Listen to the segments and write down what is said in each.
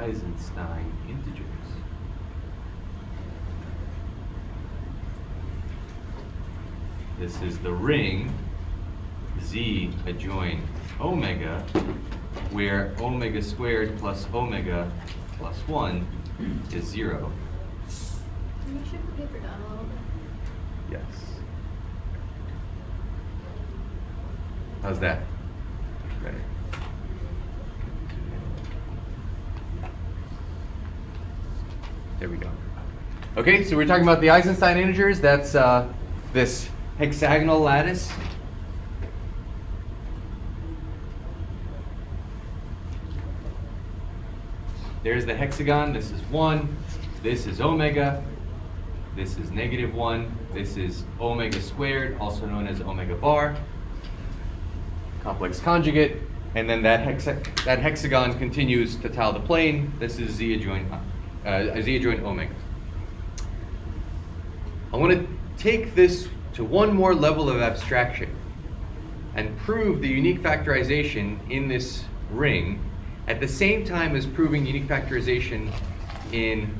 Eisenstein integers. This is the ring Z adjoin omega, where omega squared plus omega plus 1 is 0. Can you shift the paper down a little bit? Yes. How's that? Better. There we go. Okay, so we're talking about the Eisenstein integers. That's this hexagonal lattice. There's the hexagon. This is 1. This is omega. This is -1. This is omega squared, also known as omega bar. Complex conjugate. And then that hexagon continues to tile the plane. This is Z adjoin omega. I want to take this to one more level of abstraction and prove the unique factorization in this ring at the same time as proving unique factorization in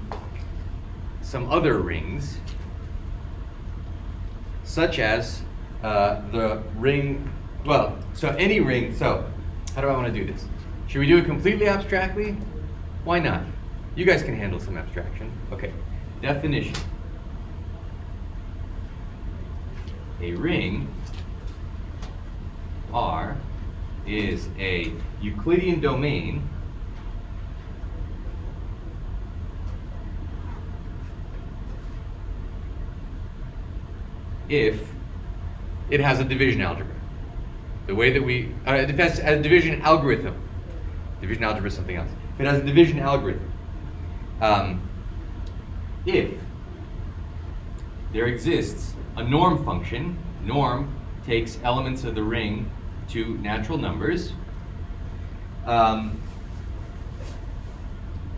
some other rings, such as the ring, well, so any ring. So how do I want to do this? Should we do it completely abstractly? Why not? You guys can handle some abstraction. Okay, definition. A ring R is a Euclidean domain if it has a division algebra. The way that it has a division algorithm. Division algebra is something else. If it has a division algorithm. If there exists a norm function, norm takes elements of the ring to natural numbers,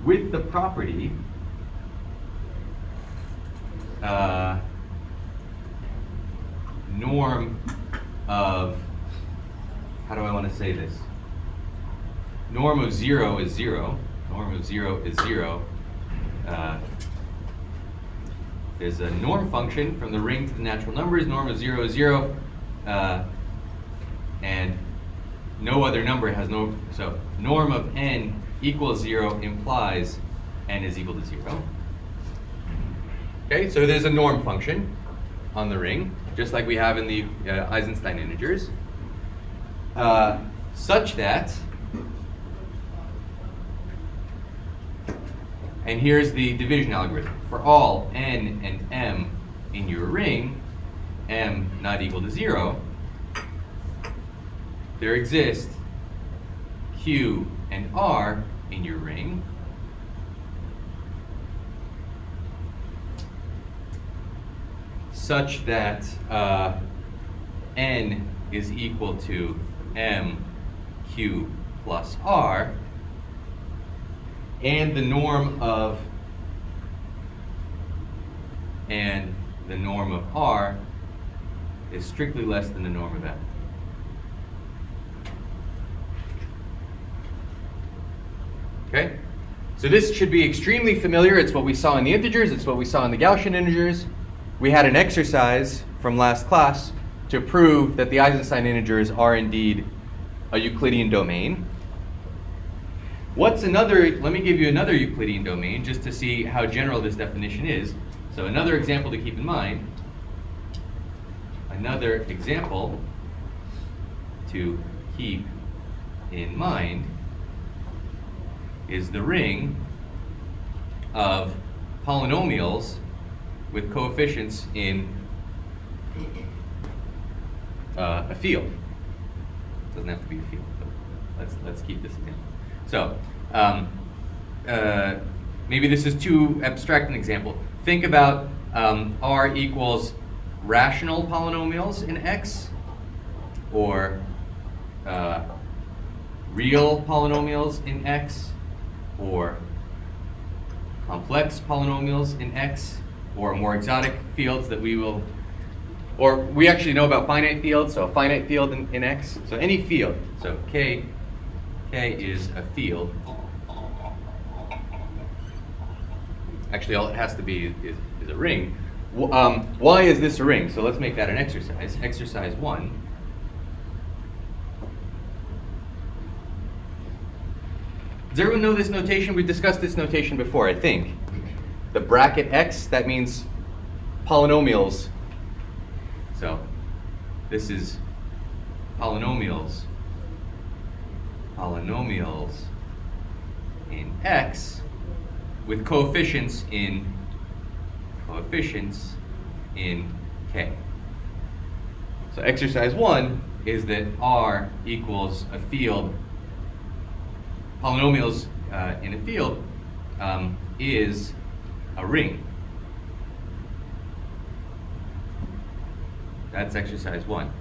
with the property norm of, how do I want to say this? Norm of 0 is 0. Norm of 0 is 0. There's a norm function from the ring to the natural numbers. Norm of 0 is 0. And no other number has no, so norm of n equals 0 implies n is equal to 0. Okay, so there's a norm function on the ring, just like we have in the Eisenstein integers, such that, and here's the division algorithm. For all n and m in your ring, m not equal to 0, there exist q and r in your ring such that n is equal to m q plus r, and the norm of r is strictly less than the norm of m. Okay, so this should be extremely familiar. It's what we saw in the integers. It's what we saw in the Gaussian integers. We had an exercise from last class to prove that the Eisenstein integers are indeed a Euclidean domain. What's another? Let me give you another Euclidean domain just to see how general this definition is. So another example to keep in mind. Another example to keep in mind is the ring of polynomials with coefficients in a field. It doesn't have to be a field, but let's keep this example. So maybe this is too abstract an example. Think about R equals rational polynomials in X, or real polynomials in X, or complex polynomials in X, or more exotic fields that we will, or we actually know about finite fields, so a finite field in X. So any field, so K is a field Actually, all it has to be is a ring. Why is this a ring? So let's make that an exercise. Exercise 1. Does everyone know this notation? We've discussed this notation before, I think. The bracket x, that means polynomials. So this is polynomials. Polynomials in x with coefficients in k. So exercise 1 is that R equals a field. Polynomials in a field is a ring. That's exercise 1.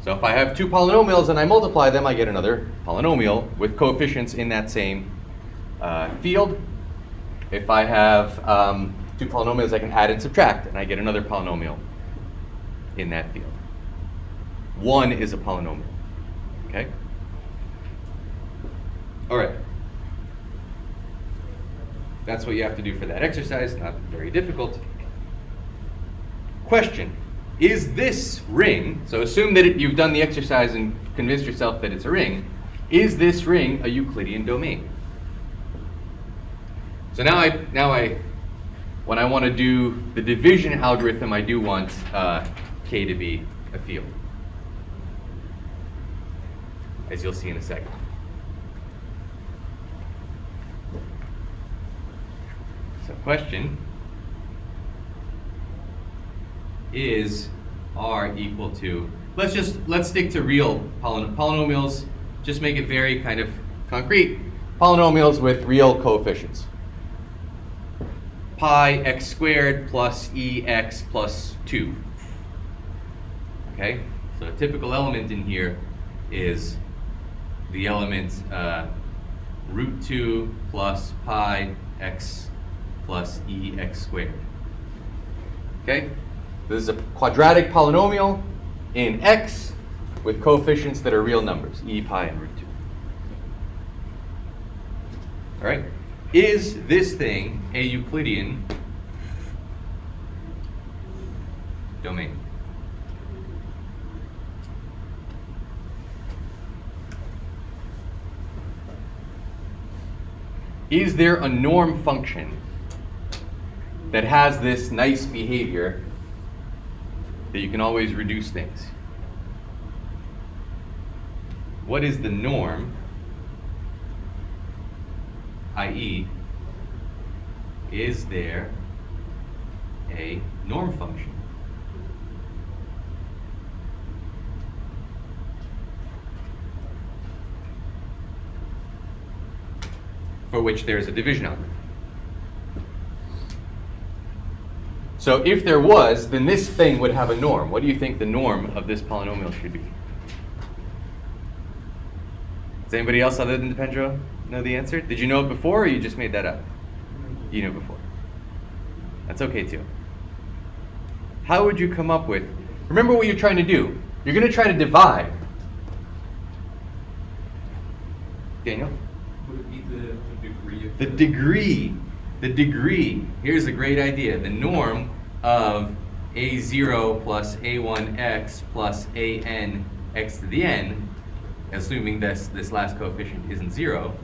So if I have two polynomials and I multiply them, I get another polynomial with coefficients in that same field. If I have two polynomials, I can add and subtract, and I get another polynomial in that field. 1 is a polynomial. Okay? All right. That's what you have to do for that exercise. Not very difficult. Question. Is this ring, so assume that you've done the exercise and convinced yourself that it's a ring, is this ring a Euclidean domain? So now when I want to do the division algorithm, I do want K to be a field, as you'll see in a second. So question, is R equal to, let's stick to real polynomials, just make it very kind of concrete. Polynomials with real coefficients. Pi x squared plus ex plus 2. Okay, so a typical element in here is the element root 2 plus pi x plus ex squared. Okay, this is a quadratic polynomial in x with coefficients that are real numbers, e, pi, and root 2. All right. Is this thing a Euclidean domain? Is there a norm function that has this nice behavior that you can always reduce things? What is the norm? i.e., is there a norm function? For which there is a division algorithm. So if there was, then this thing would have a norm. What do you think the norm of this polynomial should be? Does anybody else other than Dipendro know the answer? Did you know it before, or you just made that up? You knew before. That's okay too. How would you come up with, remember what you're trying to do. You're going to try to divide. Daniel? Would it be the degree of The degree. The degree. Here's a great idea. The norm of a0 plus a1x plus an x to the n, assuming this last coefficient isn't 0,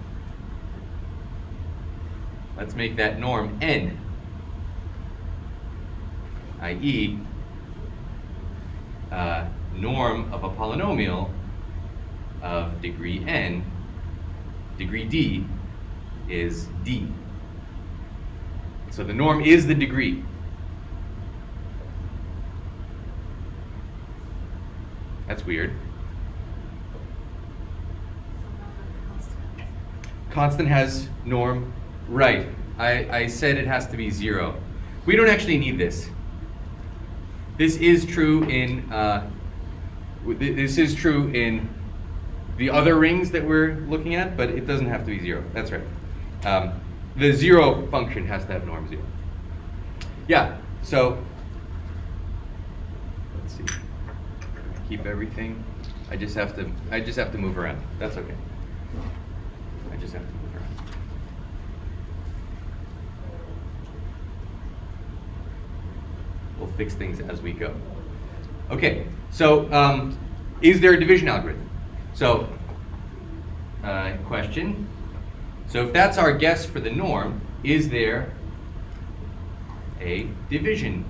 let's make that norm n, i.e., norm of a polynomial of degree n, degree d, is d. So the norm is the degree. That's weird. Constant has norm. Right. I said it has to be 0. We don't actually need this. This is true in the other rings that we're looking at, but it doesn't have to be 0. That's right. The 0 function has to have norm 0. Yeah. So let's see. Keep everything. I just have to move around. That's okay. I just have to move around. fix things as we go. Okay, so is there a division algorithm? So, question. So if that's our guess for the norm, is there a division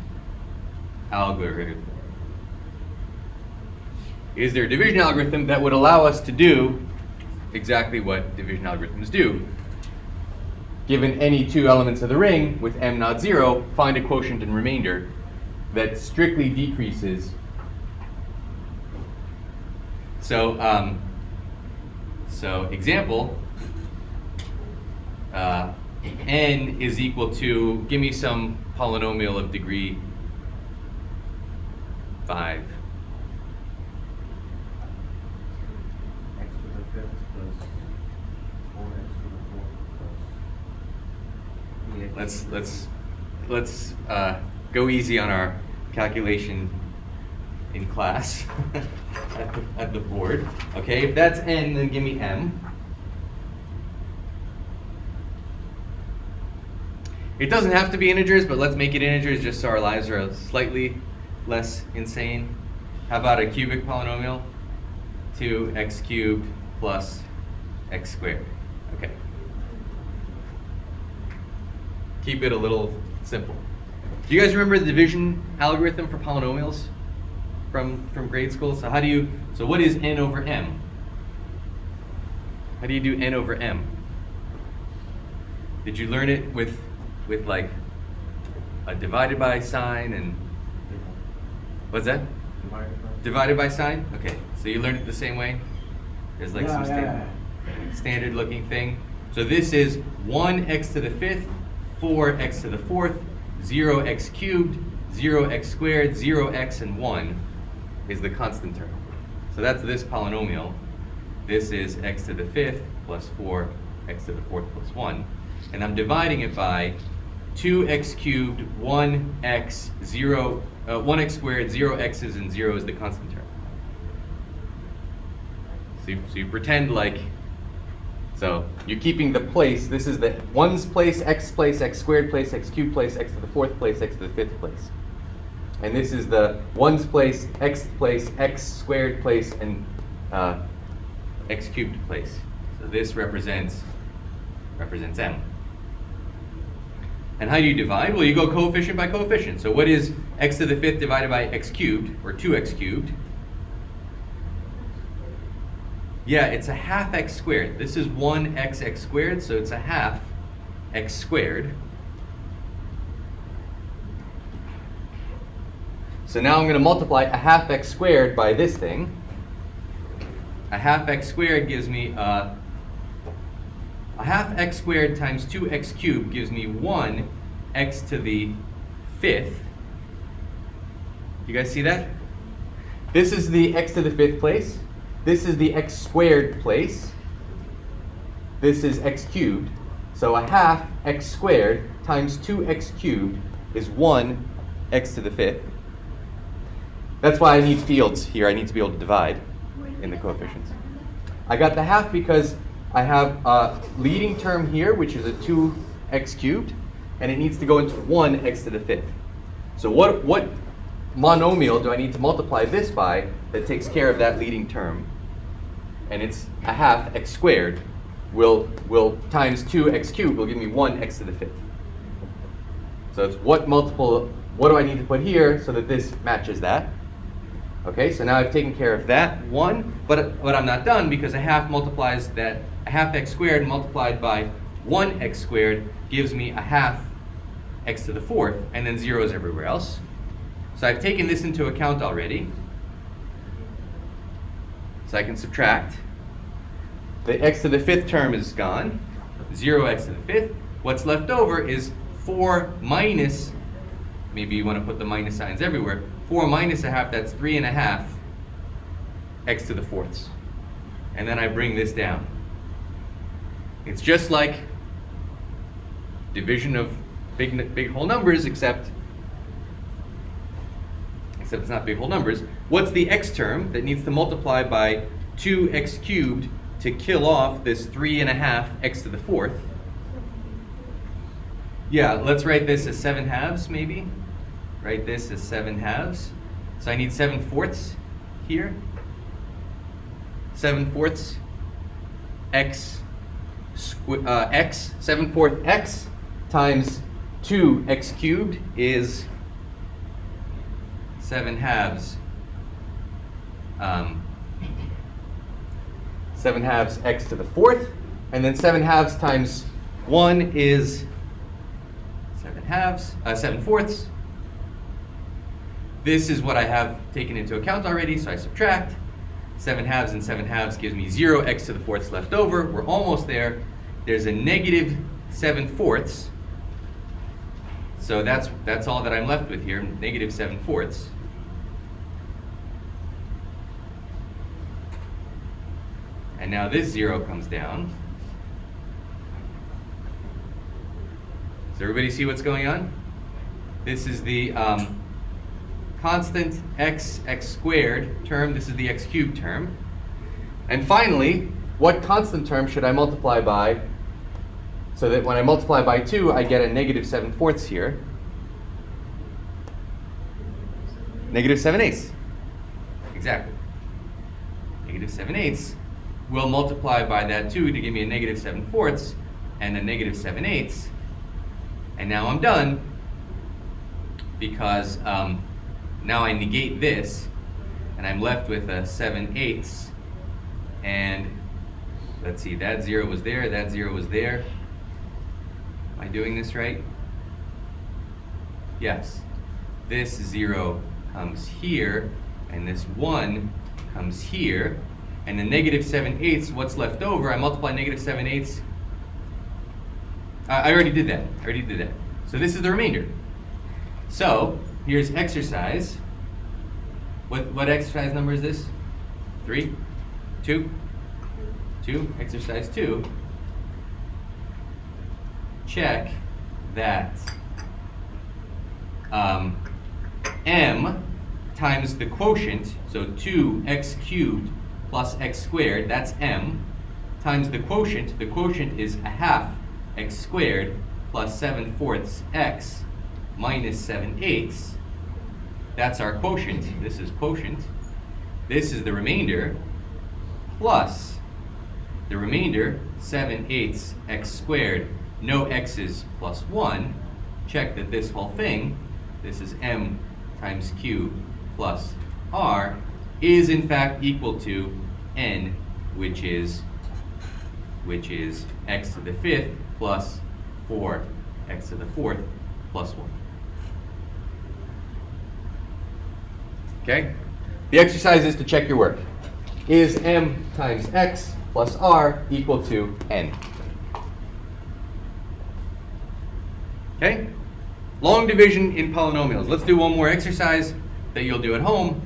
algorithm? Is there a division algorithm that would allow us to do exactly what division algorithms do? Given any two elements of the ring with m not 0, find a quotient and remainder that strictly decreases. So example, n is equal to, give me some polynomial of degree 5. X to the fifth plus 4x to the fourth plus Let's go easy on our calculation in class at the board. Okay, if that's n, then give me m. It doesn't have to be integers, but let's make it integers just so our lives are slightly less insane. How about a cubic polynomial? 2x cubed plus x squared. Okay. Keep it a little simple. Do you guys remember the division algorithm for polynomials from grade school? So so what is n over m? How do you do n over m? Did you learn it with like a divided by sign and what's that? Divided by sign? Okay, so you learned it the same way? There's like some standard looking thing. So this is 1x to the 5th, 4x to the 4th, 0x cubed, 0x squared, 0x, and 1 is the constant term. So that's this polynomial. This is x to the 5th plus 4x to the 4th plus 1. And I'm dividing it by 2x cubed, 1x, 1x squared, 0x's, and 0 is the constant term. So you pretend like, so you're keeping the place. This is the 1's place, x squared place, x cubed place, x to the 4th place, x to the 5th place. And this is the 1's place, x squared place, and x cubed place. So this represents m. And how do you divide? Well, you go coefficient by coefficient. So what is x to the 5th divided by x cubed, or 2x cubed? Yeah, it's a half x squared. This is 1x squared, so it's a half x squared. So now I'm going to multiply a half x squared by this thing. A half x squared gives me a half x squared times 2x cubed gives me 1x to the 5th. You guys see that? This is the x to the 5th place. This is the x squared place. This is x cubed. So a half x squared times 2x cubed is 1x to the 5th. That's why I need fields here. I need to be able to divide in the coefficients. I got the half because I have a leading term here, which is a 2x cubed, and it needs to go into 1x to the 5th. So what monomial do I need to multiply this by that takes care of that leading term? And it's a half x squared will times 2x cubed will give me 1x to the 5th. So it's what do I need to put here so that this matches that? Okay, so now I've taken care of that one, but I'm not done because a half multiplies that, a half x squared multiplied by 1x squared gives me a half x to the 4th, and then zeros everywhere else. So I've taken this into account already. So I can subtract. The x to the 5th term is gone, 0x to the 5th. What's left over is 4 minus, maybe you want to put the minus signs everywhere, 4 minus a half, that's 3.5 x to the 4ths. And then I bring this down. It's just like division of big whole numbers, except it's not big whole numbers. What's the x term that needs to multiply by 2x cubed to kill off this 3.5 x to the 4th? Yeah, let's write this as 7 halves, maybe. write this as 7/2. So I need 7/4 here. 7/4 x, 7/4 x times 2x cubed is 7/2. 7/2 x to the 4th, and then 7/2 times 1 is 7/4. This is what I have taken into account already, so I subtract. 7/2 and 7/2 gives me 0 x to the 4th left over. We're almost there. There's a negative 7/4. So that's all that I'm left with here, negative 7/4. And now this 0 comes down. Does everybody see what's going on? This is the constant x squared term. This is the x cubed term. And finally, what constant term should I multiply by so that when I multiply by 2, I get a negative 7/4 here? Negative 7/8. Exactly. Negative 7/8 will multiply by that 2 to give me a negative 7/4 and a negative 7/8. And now I'm done because now I negate this and I'm left with a 7/8. And let's see, that 0 was there, that 0 was there. Am I doing this right? Yes. This 0 comes here, and this 1 comes here. And the negative 7/8, what's left over? I multiply negative 7/8. I already did that. So this is the remainder. So here's exercise. What exercise number is this? 3? 2? 2? Exercise 2. Check that m times the quotient, so 2x cubed plus x squared, that's m, times the quotient. The quotient is a half x squared plus 7/4 x minus 7/8. That's our quotient. This is quotient. This is the remainder plus the remainder, 7/8 x squared, no x's plus 1. Check that this whole thing, this is m times q plus r, is in fact equal to n, which is x to the 5th plus 4x to the 4th plus 1. Okay? The exercise is to check your work. Is m times x plus r equal to n? Okay? Long division in polynomials. Let's do one more exercise that you'll do at home.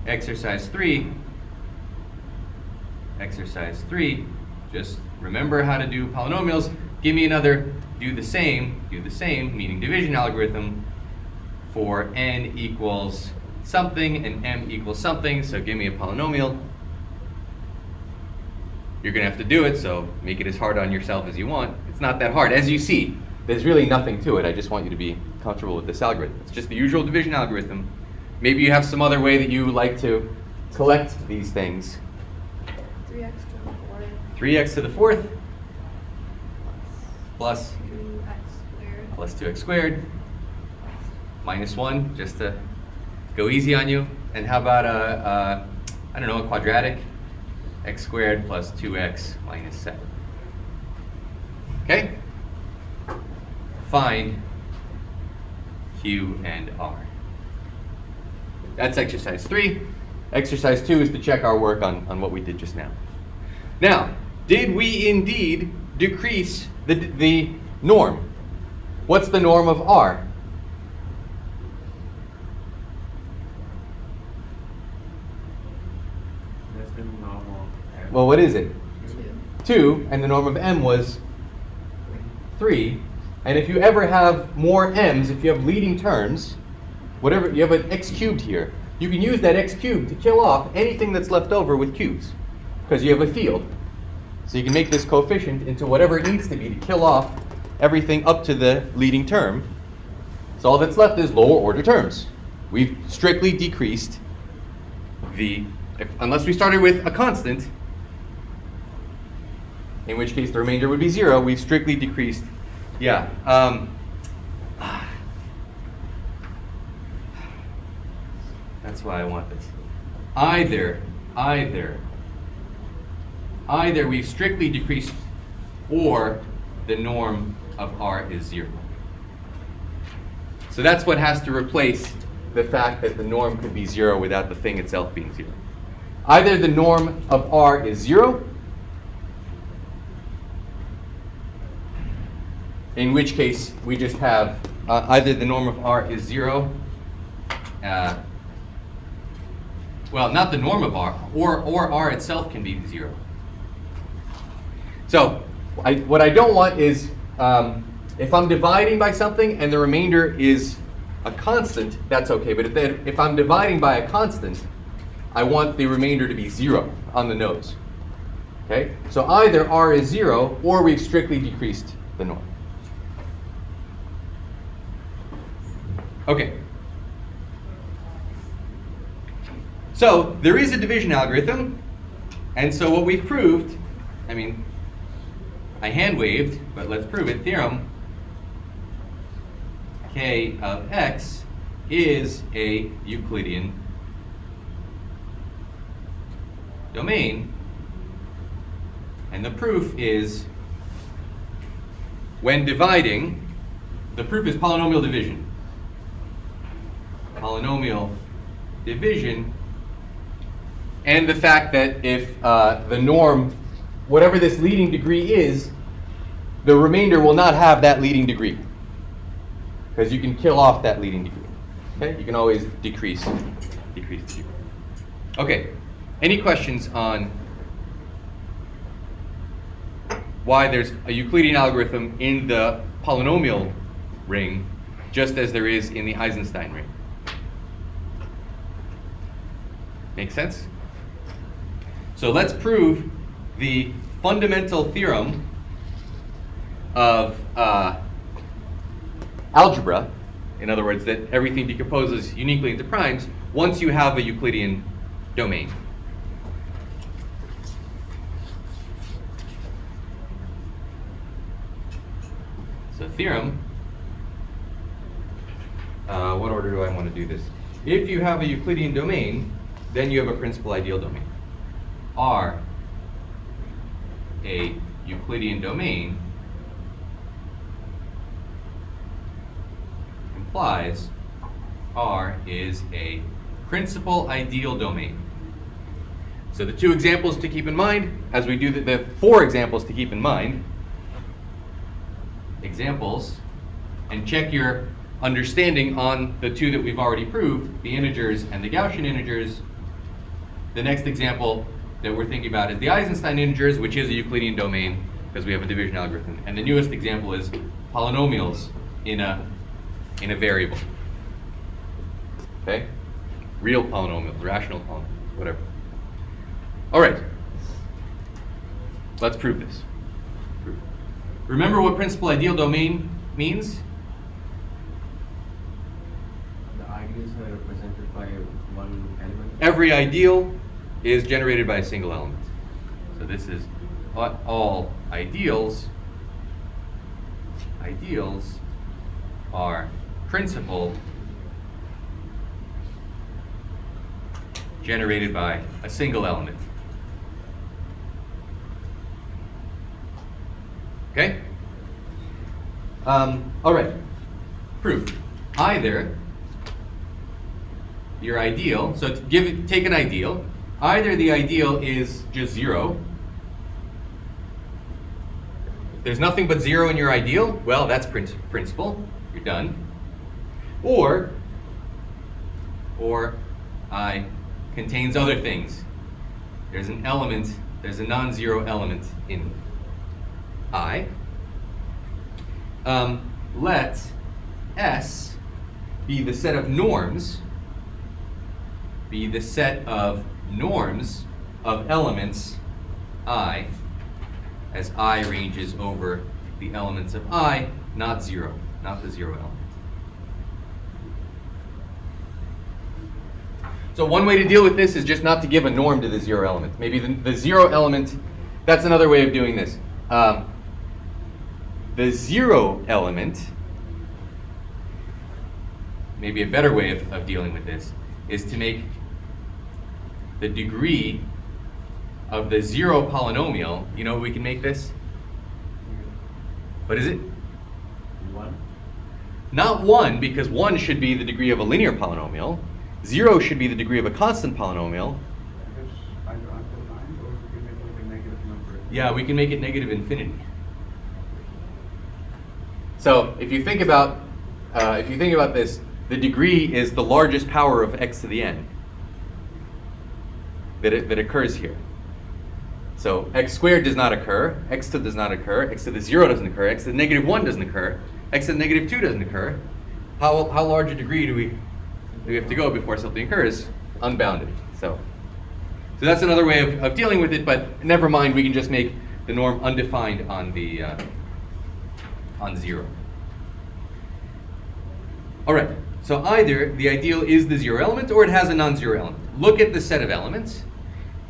Exercise 3. Exercise 3. Just remember how to do polynomials. Give me another do the same, meaning division algorithm for n equals something and m equals something. So give me a polynomial. You're going to have to do it, so make it as hard on yourself as you want. It's not that hard. As you see, there's really nothing to it. I just want you to be comfortable with this algorithm. It's just the usual division algorithm. Maybe you have some other way that you like to collect these things. 3x to the 4th 3x to the 4th plus 2x squared plus 2x squared minus 1, just to go easy on you. And how about I don't know, a quadratic? X squared plus 2x minus 7. Okay? Find Q and R. That's exercise 3. Exercise 2 is to check our work on what we did just now. Now, did we indeed decrease the norm? What's the norm of R? Less than normal. Well, what is it? 2 2, and the norm of m was 3. And if you ever have more m's, if you have leading terms, whatever, you have an x cubed here, you can use that x cubed to kill off anything that's left over with cubes, because you have a field. So you can make this coefficient into whatever it needs to be to kill off everything up to the leading term. So all that's left is lower order terms. We've strictly decreased unless we started with a constant, in which case the remainder would be 0, we've strictly decreased, yeah. That's why I want this. Either we've strictly decreased or the norm of R is 0. So that's what has to replace the fact that the norm could be 0 without the thing itself being 0. Either the norm of R is 0, in which case we just have either the norm of R is 0, well, not the norm of R, or R itself can be 0. So what I don't want is, if I'm dividing by something and the remainder is a constant, that's okay. But if I'm dividing by a constant, I want the remainder to be 0 on the nose. Okay? So either R is 0 or we've strictly decreased the norm. Okay. So there is a division algorithm, and so what we've proved, I hand waved, but let's prove it. Theorem K of x is a Euclidean domain, and the proof is when dividing, the proof is polynomial division. Polynomial division, and the fact that if the norm, whatever this leading degree is, the remainder will not have that leading degree, because you can kill off that leading degree. Okay, you can always decrease the degree. Okay, any questions on why there's a Euclidean algorithm in the polynomial ring, just as there is in the Eisenstein ring? Make sense? So let's prove the fundamental theorem of algebra, in other words, that everything decomposes uniquely into primes once you have a Euclidean domain. So theorem, what order do I want to do this? If you have a Euclidean domain, then you have a principal ideal domain. R, a Euclidean domain, implies R is a principal ideal domain. So the two examples to keep in mind, as we do the 4 examples to keep in mind, examples, and check your understanding on the 2 that we've already proved, the integers and the Gaussian integers. The next example that we're thinking about is the Eisenstein integers, which is a Euclidean domain because we have a division algorithm. And the newest example is polynomials in a variable. Okay? Real polynomials, rational polynomials, whatever. All right. Let's prove this. Remember what principal ideal domain means? The ideals are represented by one element. Every ideal is generated by a single element. So this is all ideals. Ideals are principal generated by a single element. Okay? All right. Proof. Either your ideal, so take an ideal. Either the ideal is just 0. If there's nothing but 0 in your ideal, well, that's principal. You're done. Or I contains other things. There's an element, there's a non-zero element in I. Let S be the set of norms, of elements I, as I ranges over the elements of I, not 0, not the 0 element. So one way to deal with this is just not to give a norm to the zero element. Maybe the zero element, that's another way of doing this. The zero element, maybe a better way of dealing with this, is to make the degree of the zero polynomial, you know, we can make this? What is it? 1. Not 1, because 1 should be the degree of a linear polynomial. 0 should be the degree of a constant polynomial. Because either undefined or we can make like a negative number. Yeah, we can make it negative infinity. So if you think about this, the degree is the largest power of x to the n that occurs here. So x squared does not occur, x to does not occur, x to the 0 doesn't occur, x to the negative 1 doesn't occur, x to the negative 2 doesn't occur. How large a degree do we have to go before something occurs? Unbounded. So that's another way of dealing with it, but never mind, we can just make the norm undefined on the on 0. All right, so either the ideal is the 0 element or it has a non-zero element. Look at the set of elements.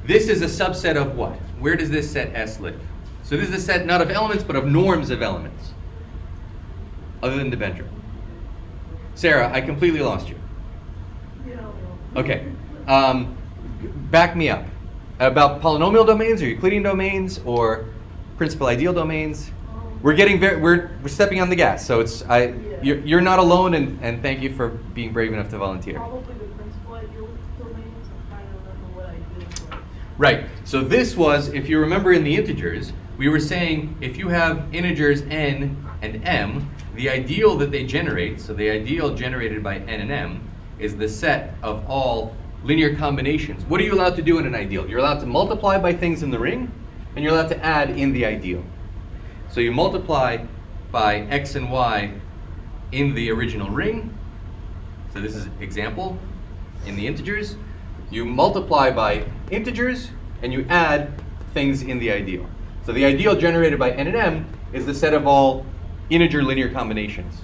This is a subset of what? Where does this set S live? So this is a set not of elements, but of norms of elements, other than the bedroom. Sarah, I completely lost you. Okay, back me up. About polynomial domains or Euclidean domains or principal ideal domains. We're stepping on the gas, so you're not alone, and thank you for being brave enough to volunteer. Probably the principal ideal domains. I'm trying to remember what I did. But Right. So this was, if you remember in the integers, we were saying if you have integers n and m, the ideal that they generate, so the ideal generated by n and m, is the set of all linear combinations. What are you allowed to do in an ideal? You're allowed to multiply by things in the ring, and you're allowed to add in the ideal. So you multiply by x and y in the original ring. So this is example in the integers. You multiply by integers, and you add things in the ideal. So the ideal generated by n and m is the set of all integer linear combinations.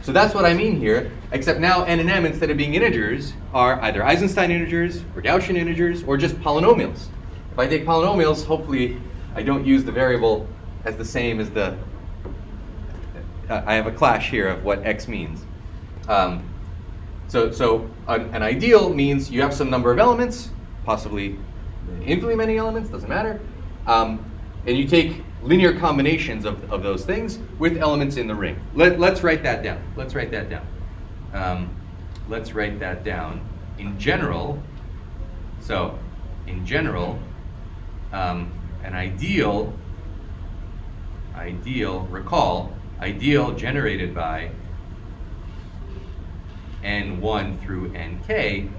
So that's what I mean here, except now n and m, instead of being integers, are either Eisenstein integers, or Gaussian integers, or just polynomials. If I take polynomials, hopefully I don't use the variable as the same as the, I have a clash here of what x means. So an ideal means you have some number of elements, possibly infinitely many elements, doesn't matter, and you take linear combinations of those things with elements in the ring. Let's write that down. Let's write that down. In general, an ideal, recall, ideal generated by n1 through nk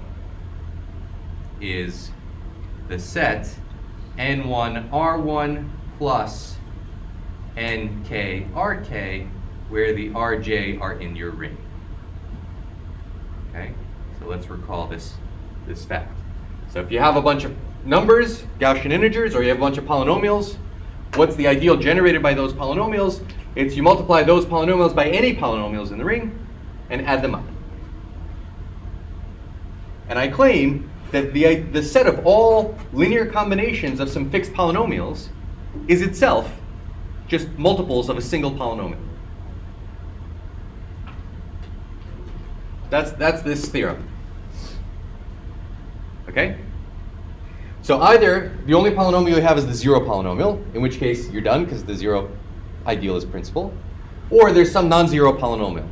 is the set n1 r1 plus nk rk, where the rj are in your ring. Okay, so let's recall this fact. So if you have a bunch of numbers, Gaussian integers, or you have a bunch of polynomials, what's the ideal generated by those polynomials? It's you multiply those polynomials by any polynomials in the ring and add them up. And I claim that the set of all linear combinations of some fixed polynomials is itself just multiples of a single polynomial. That's this theorem. Okay? So either the only polynomial you have is the zero polynomial, in which case you're done because the zero ideal is principal, or there's some non-zero polynomial.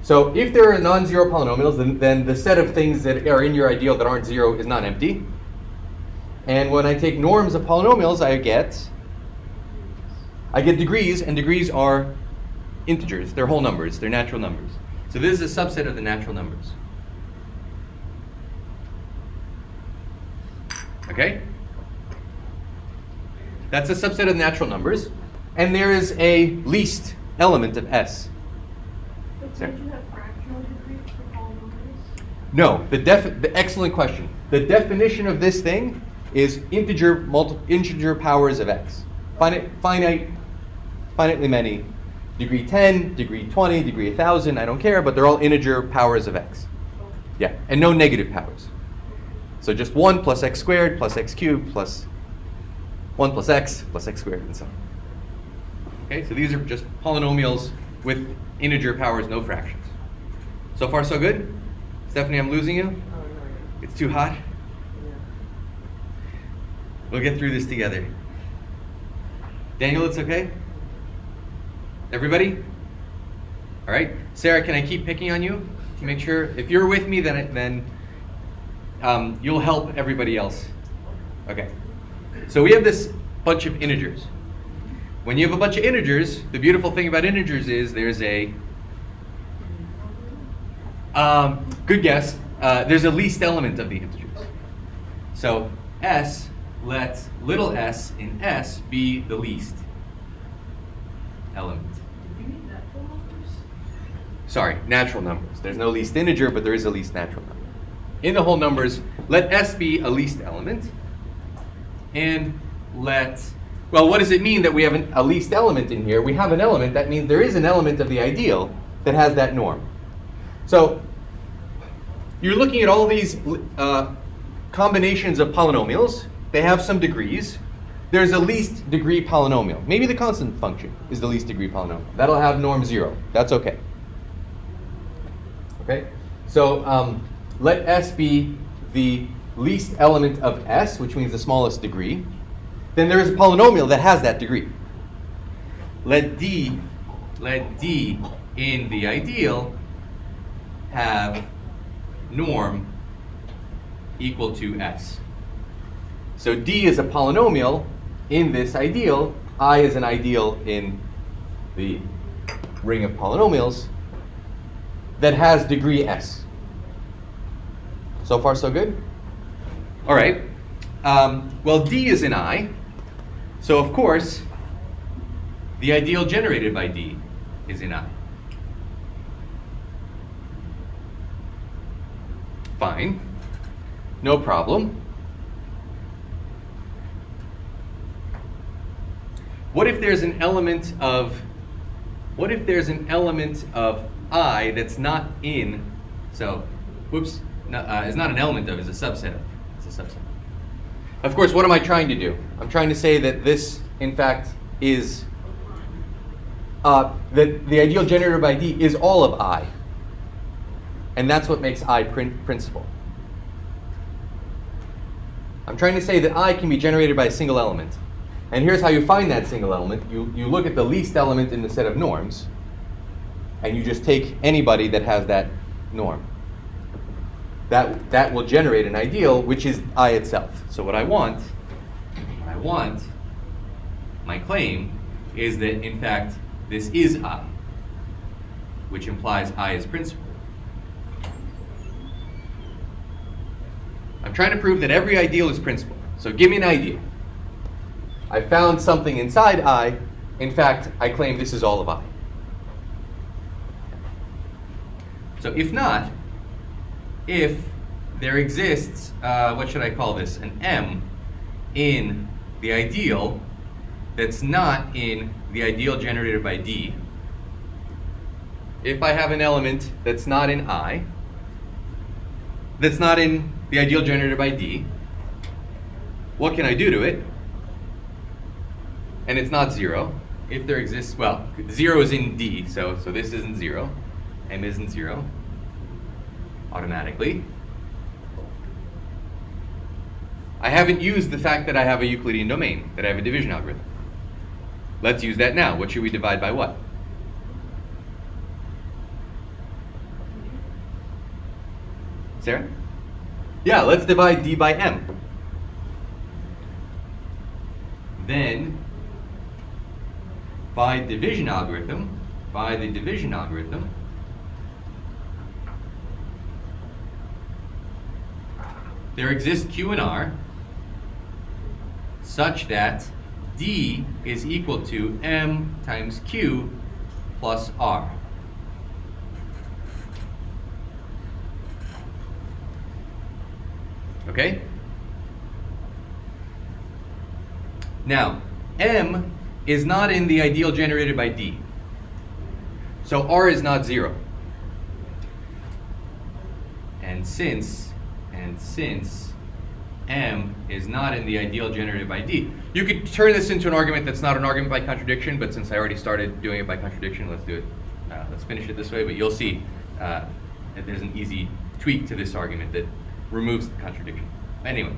So if there are non-zero polynomials, then the set of things that are in your ideal that aren't zero is not empty. And when I take norms of polynomials, I get degrees, and degrees are integers. They're whole numbers. They're natural numbers. So this is a subset of the natural numbers. Okay? That's a subset of natural numbers. And there is a least element of S. But don't you have fractional degrees for polynomials? No, the excellent question. The definition of this thing is integer powers of x. Finitely many. Degree 10, degree 20, degree 1,000, I don't care, but they're all integer powers of x. Yeah, and no negative powers. So just 1 plus x squared plus x cubed plus 1 plus x squared, and so on. Okay, so these are just polynomials with integer powers, no fractions. So far, so good? Stephanie, I'm losing you? Oh, no. It's too hot? Yeah. We'll get through this together. Daniel, it's okay? Everybody? All right. Sarah, can I keep picking on you to make sure? If you're with me, then you'll help everybody else. Okay. So we have this bunch of integers. When you have a bunch of integers, the beautiful thing about integers is there's a good guess. There's a least element of the integers. So s, let little s in s be the least element. Sorry, natural numbers. There's no least integer, but there is a least natural number. In the whole numbers, let s be a least element. And well, what does it mean that we have a least element in here? We have an element. That means there is an element of the ideal that has that norm. So you're looking at all these combinations of polynomials. They have some degrees. There's a least degree polynomial. Maybe the constant function is the least degree polynomial. That'll have norm 0. That's okay. Okay? So let s be the least element of s, which means the smallest degree. Then there is a polynomial that has that degree. Let d in the ideal have norm equal to s. So d is a polynomial in this ideal. I is an ideal in the ring of polynomials that has degree s. So far, so good? All right. Well, d is in I. So, of course, the ideal generated by d is in I. Fine. No problem. What if there's an element of I that's not in, so, whoops, no, is not an element of, is a subset of. It's a subset. Of course, what am I trying to do? I'm trying to say that this, in fact, is, that the ideal generated by D is all of I. And that's what makes I principal. I'm trying to say that I can be generated by a single element. And here's how you find that single element. You look at the least element in the set of norms, and you just take anybody that has that norm. That will generate an ideal, which is I itself. So what I want, my claim, is that in fact this is I, which implies I is principal. I'm trying to prove that every ideal is principal. So give me an idea. I found something inside I. In fact, I claim this is all of I. So if not, if there exists, what should I call this, an M in the ideal that's not in the ideal generated by D, if I have an element that's not in I, that's not in the ideal generated by D, what can I do to it? And it's not 0. If there exists, well, 0 is in D, so this isn't 0. M isn't 0 automatically. I haven't used the fact that I have a Euclidean domain, that I have a division algorithm. Let's use that now. What should we divide by what? Sarah? Yeah, let's divide D by M. Then, by the division algorithm, there exists Q and R such that D is equal to M times Q plus R. Okay? Now, M is not in the ideal generated by D. So R is not 0. And since M is not in the ideal generated by D. You could turn this into an argument that's not an argument by contradiction, but since I already started doing it by contradiction, let's do it. Let's finish it this way, but you'll see that there's an easy tweak to this argument that removes the contradiction. Anyway,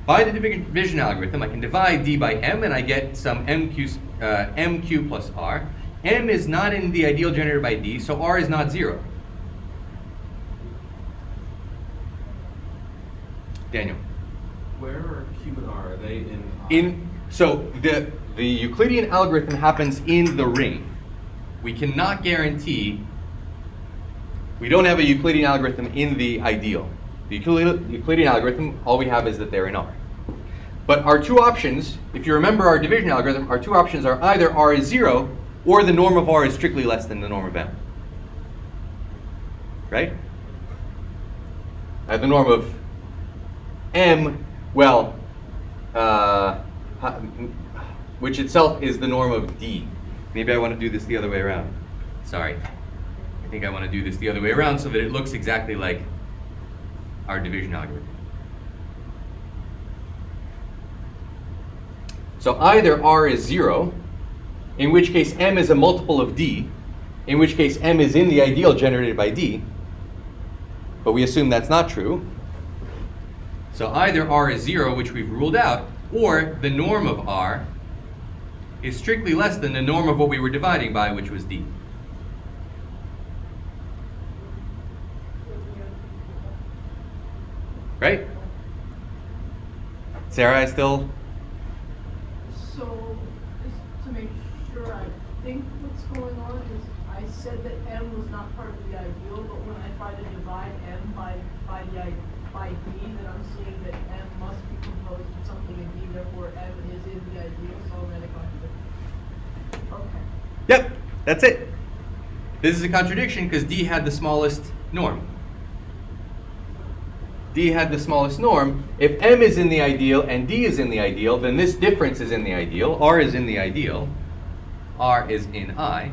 by the division algorithm, I can divide D by M, and I get some MQ plus R. M is not in the ideal generated by D, so R is not 0. Daniel. Where are Q and R? Are they in I? So the Euclidean algorithm happens in the ring. We cannot guarantee, we don't have a Euclidean algorithm in the ideal. The Euclidean algorithm, all we have is that they're in R. But our two options, if you remember our division algorithm, our two options are either R is 0 or the norm of R is strictly less than the norm of M. Right? The norm of M, well, which itself is the norm of D. Maybe I want to do this the other way around. Sorry. I think I want to do this the other way around so that it looks exactly like our division algorithm. So either R is 0, in which case M is a multiple of D, in which case M is in the ideal generated by D, but we assume that's not true. So either R is 0, which we've ruled out, or the norm of R is strictly less than the norm of what we were dividing by, which was D. Right? Sarah, I still... So, just to make sure, I think what's going on is I said that M was not part of the ideal, but when I try to divide M by D, then I'm seeing that M must be composed of something in D, therefore M is in the ideal, so I'm at a contradiction. Okay. Yep, that's it. This is a contradiction because D had the smallest norm. D had the smallest norm. If M is in the ideal and D is in the ideal, then this difference is in the ideal. R is in the ideal. R is in I.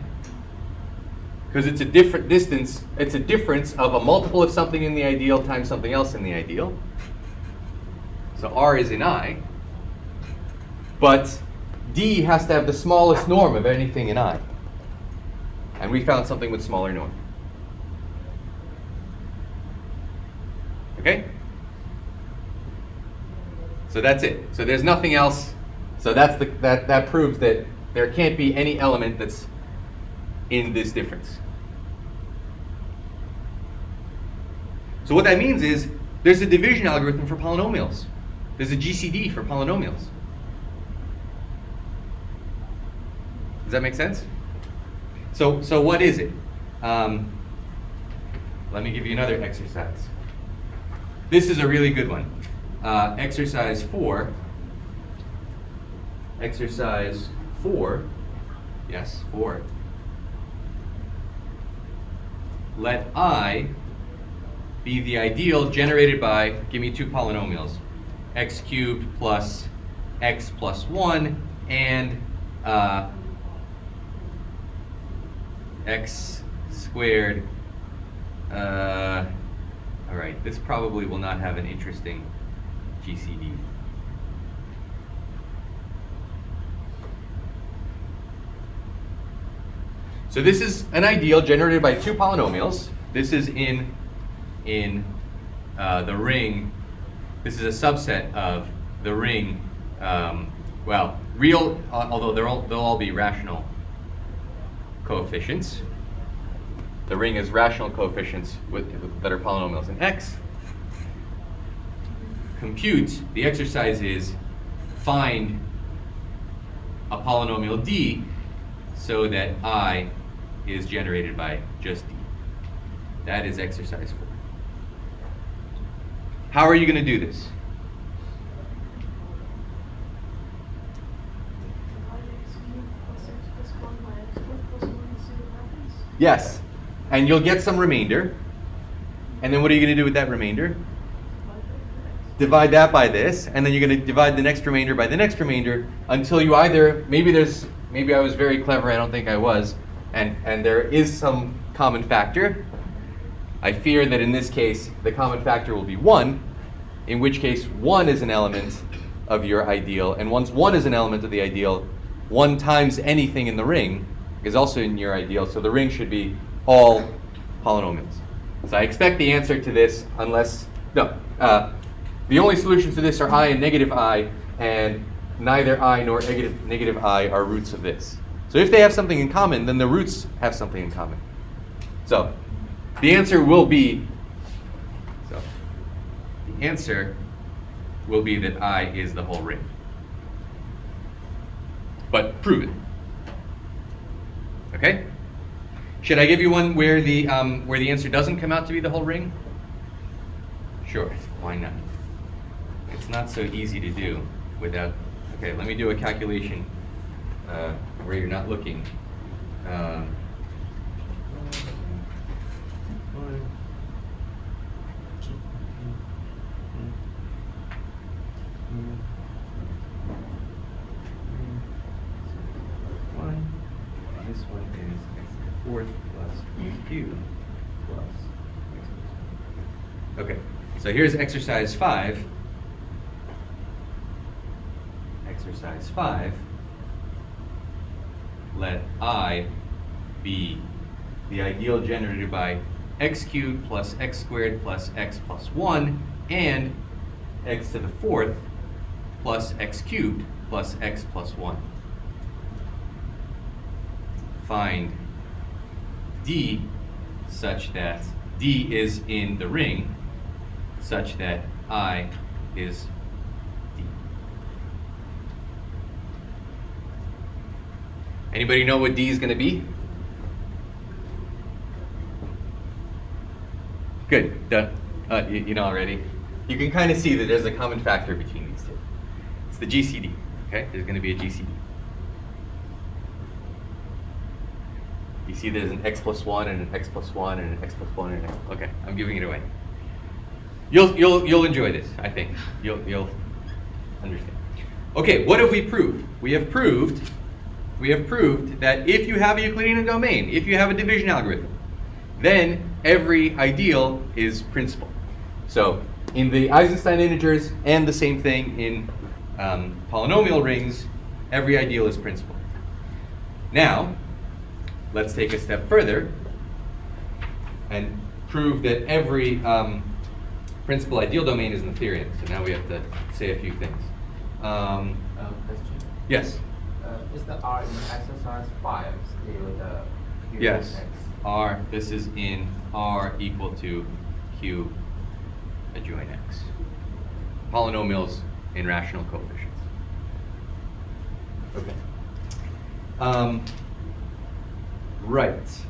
Because it's a different distance, it's a difference of a multiple of something in the ideal times something else in the ideal. So R is in I. But D has to have the smallest norm of anything in I. And we found something with smaller norm. Okay? So that's it. So there's nothing else. So that's that proves that there can't be any element that's in this difference. So what that means is there's a division algorithm for polynomials. There's a GCD for polynomials. Does that make sense? So what is it? Let me give you another exercise. This is a really good one. Exercise 4. Exercise 4. Yes, 4. Let I be the ideal generated by, give me two polynomials, x cubed plus x plus 1 and x squared. All right, this probably will not have an interesting GCD. So this is an ideal generated by two polynomials. This is in the ring. This is a subset of the ring. Well, real, although they'll all be rational coefficients. The ring is rational coefficients that are polynomials in X. Compute, the exercise is find a polynomial D so that I is generated by just D. That is exercise 4. How are you going to do this? Yes. And you'll get some remainder. And then what are you going to do with that remainder? Divide that by this, and then you're going to divide the next remainder by the next remainder until you either, maybe I was very clever, I don't think I was, and there is some common factor. I fear that in this case, the common factor will be 1, in which case 1 is an element of your ideal. And once 1 is an element of the ideal, 1 times anything in the ring is also in your ideal. So the ring should be all polynomials. So I expect the answer to this, the only solutions to this are I and negative I, and neither I nor negative I are roots of this. So if they have something in common, then the roots have something in common. So the answer will be, that I is the whole ring. But prove it. Okay? Should I give you one where the answer doesn't come out to be the whole ring? Sure, why not? It's not so easy to do without, okay, let me do a calculation where you're not looking. This one is x to the fourth plus q plus x to the. Okay, so here's exercise 5. Exercise 5. Let I be the ideal generated by x cubed plus x squared plus x plus 1 and x to the fourth plus x cubed plus x plus 1. Find D such that D is in the ring such that I is D. Anybody know what D is going to be? Good, done. You know already. You can kind of see that there's a common factor between these two. It's the GCD, okay? There's going to be a GCD. You see there's an x plus 1 and an x plus 1 and an x plus 1 and an x. Okay, I'm giving it away. You'll enjoy this, I think. You'll understand. Okay, what have we proved? We have proved that if you have a Euclidean domain, if you have a division algorithm, then every ideal is principal. So in the Eisenstein integers and the same thing in polynomial rings, every ideal is principal. Now, let's take a step further and prove that every principal ideal domain is Noetherian. So now we have to say a few things. Question. Yes? Is the R in exercise 5 still the Q Yes. X? R, this is in R equal to Q adjoin X. Polynomials in rational coefficients. Okay. Right.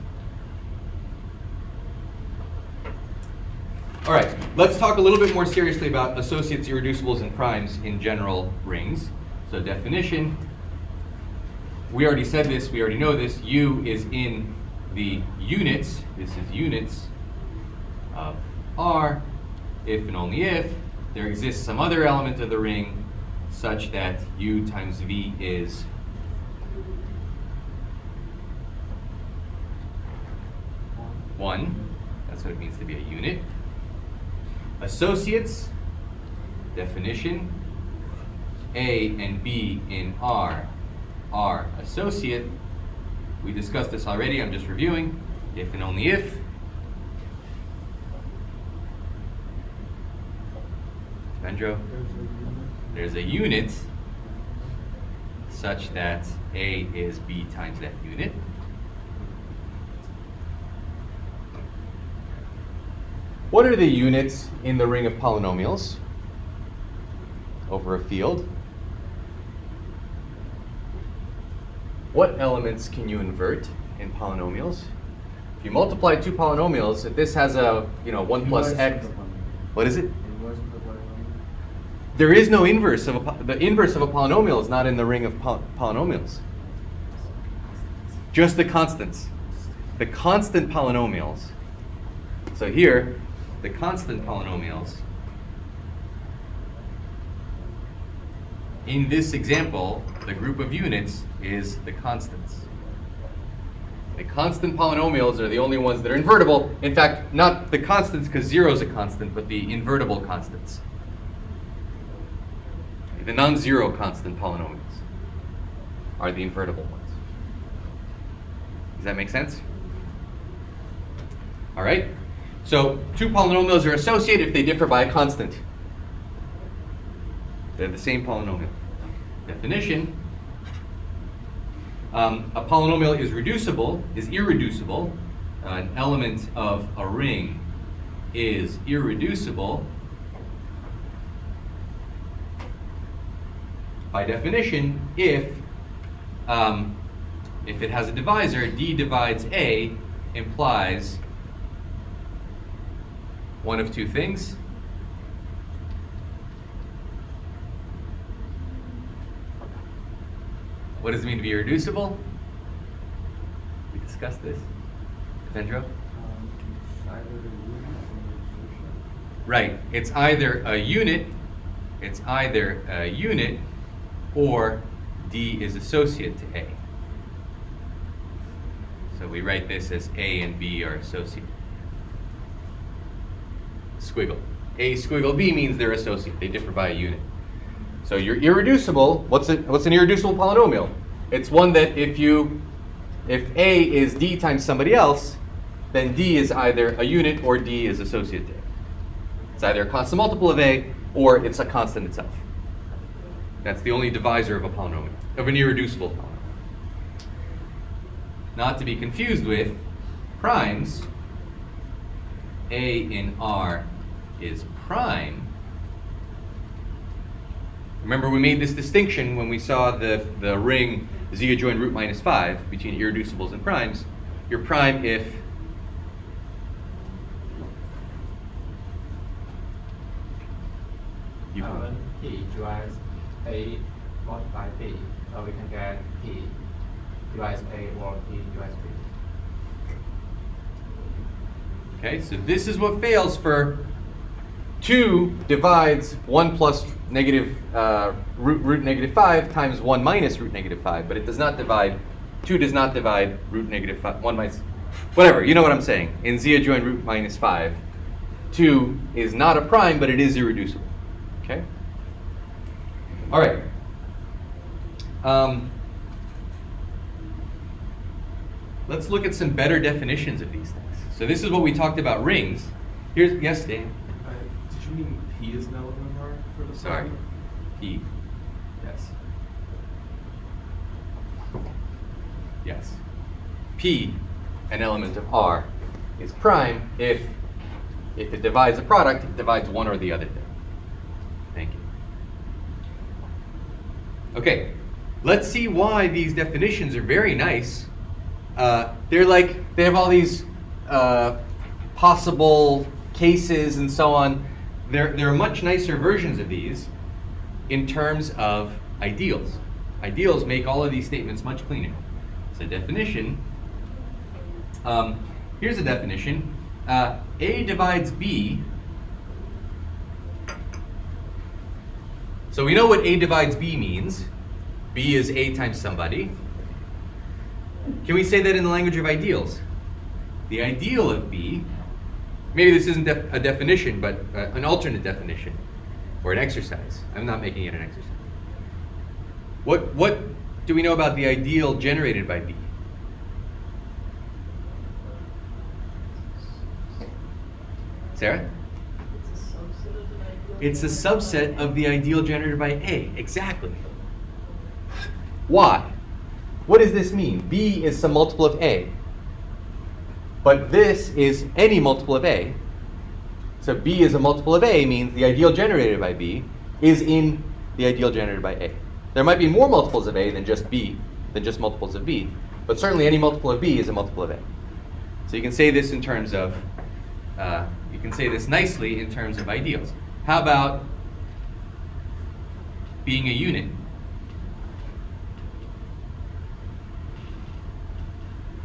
All right, let's talk a little bit more seriously about associates, irreducibles, and primes in general rings. So definition, we already said this, we already know this. U is in the units, this is units of R, if and only if there exists some other element of the ring such that U times V is one. That's what it means to be a unit. Associates, definition, A and B in R are associate. We discussed this already, I'm just reviewing. If and only if. Vendro, there's a unit such that A is B times that unit. What are the units in the ring of polynomials over a field? What elements can you invert in polynomials? If you multiply two polynomials, if this has a 1 plus x, what is it? Inverse of the polynomial. There is no inverse of the inverse of a polynomial is not in the ring of polynomials. Just the constants. The constant polynomials. So here, the constant polynomials. In this example, the group of units is the constants. The constant polynomials are the only ones that are invertible. In fact, not the constants because 0 is a constant, but the invertible constants. The non-zero constant polynomials are the invertible ones. Does that make sense? All right. So two polynomials are associated if they differ by a constant. They're the same polynomial. Definition. A polynomial is irreducible. An element of a ring is irreducible by definition if it has a divisor. D divides A implies one of two things. What does it mean to be irreducible? We discussed this. Sandro? It's either the unit or the association. Right. It's either a unit or D is associate to A. So we write this as A and B are associate. Squiggle. A squiggle B means they're associate. They differ by a unit. So you're irreducible. What's an irreducible polynomial? It's one that if A is D times somebody else, then D is either a unit or D is associate to A. It's either a constant multiple of A or it's a constant itself. That's the only divisor of a polynomial, of an irreducible polynomial. Not to be confused with primes. A in R is prime. Remember, we made this distinction when we saw the ring z adjoint root minus 5 between irreducibles and primes. You're prime if you When P divides A multiply B, we can get P divides A or P divides B. Okay, so this is what fails for 2 divides 1 plus negative root negative 5 times 1 minus root negative 5, but it does not divide, 2 does not divide root negative 5, 1 minus, whatever, you know what I'm saying. In z adjoint root minus 5, 2 is not a prime, but it is irreducible. Okay? All right. Let's look at some better definitions of these things. So this is what we talked about rings. Here's, yes, Dan? Did you mean P is an element of R for the Sorry. P. Yes. Yes. P, an element of R, is prime if it divides a product, it divides one or the other thing. Thank you. Okay, let's see why these definitions are very nice. They have all these possible cases and so on. There are much nicer versions of these in terms of ideals. Ideals make all of these statements much cleaner. So definition, here's a definition. A divides B. So we know what A divides B means. B is A times somebody. Can we say that in the language of ideals? The ideal of B, maybe this isn't a definition, but an alternate definition, or an exercise. I'm not making it an exercise. What do we know about the ideal generated by B? Sarah? It's a subset of the ideal generated by A. Exactly. Why? What does this mean? B is some multiple of A. But this is any multiple of A. So B is a multiple of A means the ideal generated by B is in the ideal generated by A. There might be more multiples of A than just B, than just multiples of B. But certainly any multiple of B is a multiple of A. So you can say this in terms of, you can say this nicely in terms of ideals. How about being a unit?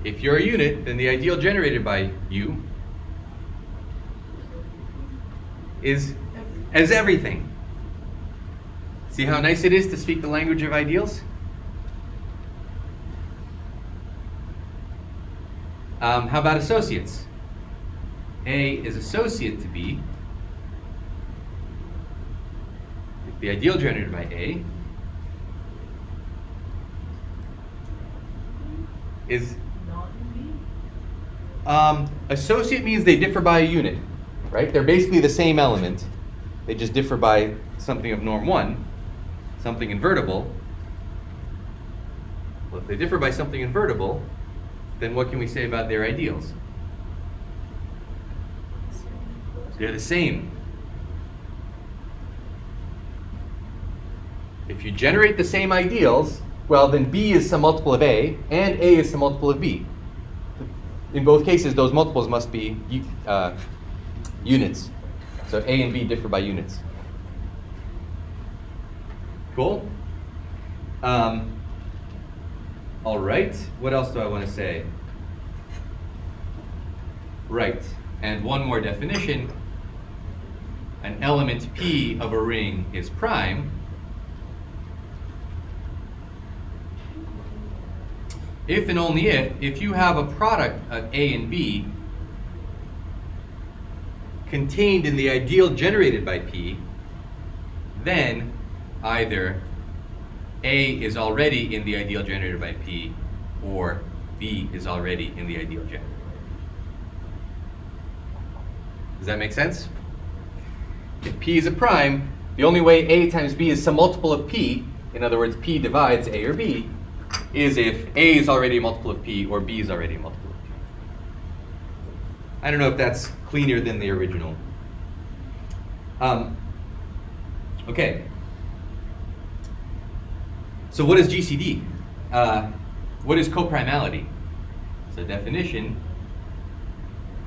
If you're a unit, then the ideal generated by you is as everything. See how nice it is to speak the language of ideals? How about associates? A is associate to B if the ideal generated by A is Not in B? associate means they differ by a unit, right? They're basically the same element. They just differ by something of norm 1, something invertible. Well, if they differ by something invertible, then what can we say about their ideals? They're the same. If you generate the same ideals, well, then B is some multiple of A, and A is some multiple of B. In both cases, those multiples must be units. So A and B differ by units. Cool? All right. What else do I want to say? Right. And one more definition. An element P of a ring is prime if and only if you have a product of A and B contained in the ideal generated by P, then either A is already in the ideal generated by P or B is already in the ideal generated. Does that make sense? If P is a prime, the only way A times B is some multiple of P, in other words, P divides A or B, is if A is already a multiple of P or B is already a multiple of P. I don't know if that's cleaner than the original. Okay. So what is GCD? What is coprimality? So definition,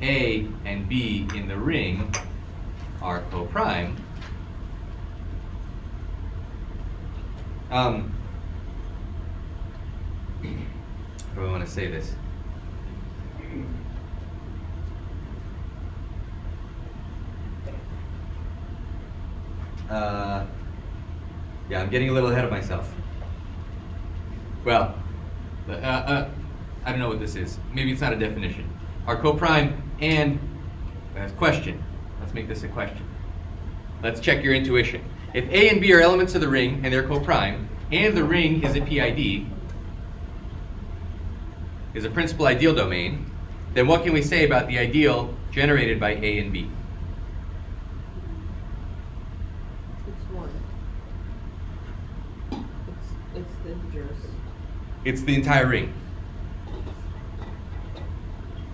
A and B in the ring are coprime. How do I want to say this? Yeah, I'm getting a little ahead of myself. Well, I don't know what this is. Maybe it's not a definition. Are coprime and question. Let's make this a question. Let's check your intuition. If A and B are elements of the ring and they're coprime, and the ring is a PID, is a principal ideal domain, then what can we say about the ideal generated by A and B? It's one. It's the integers. It's the entire ring.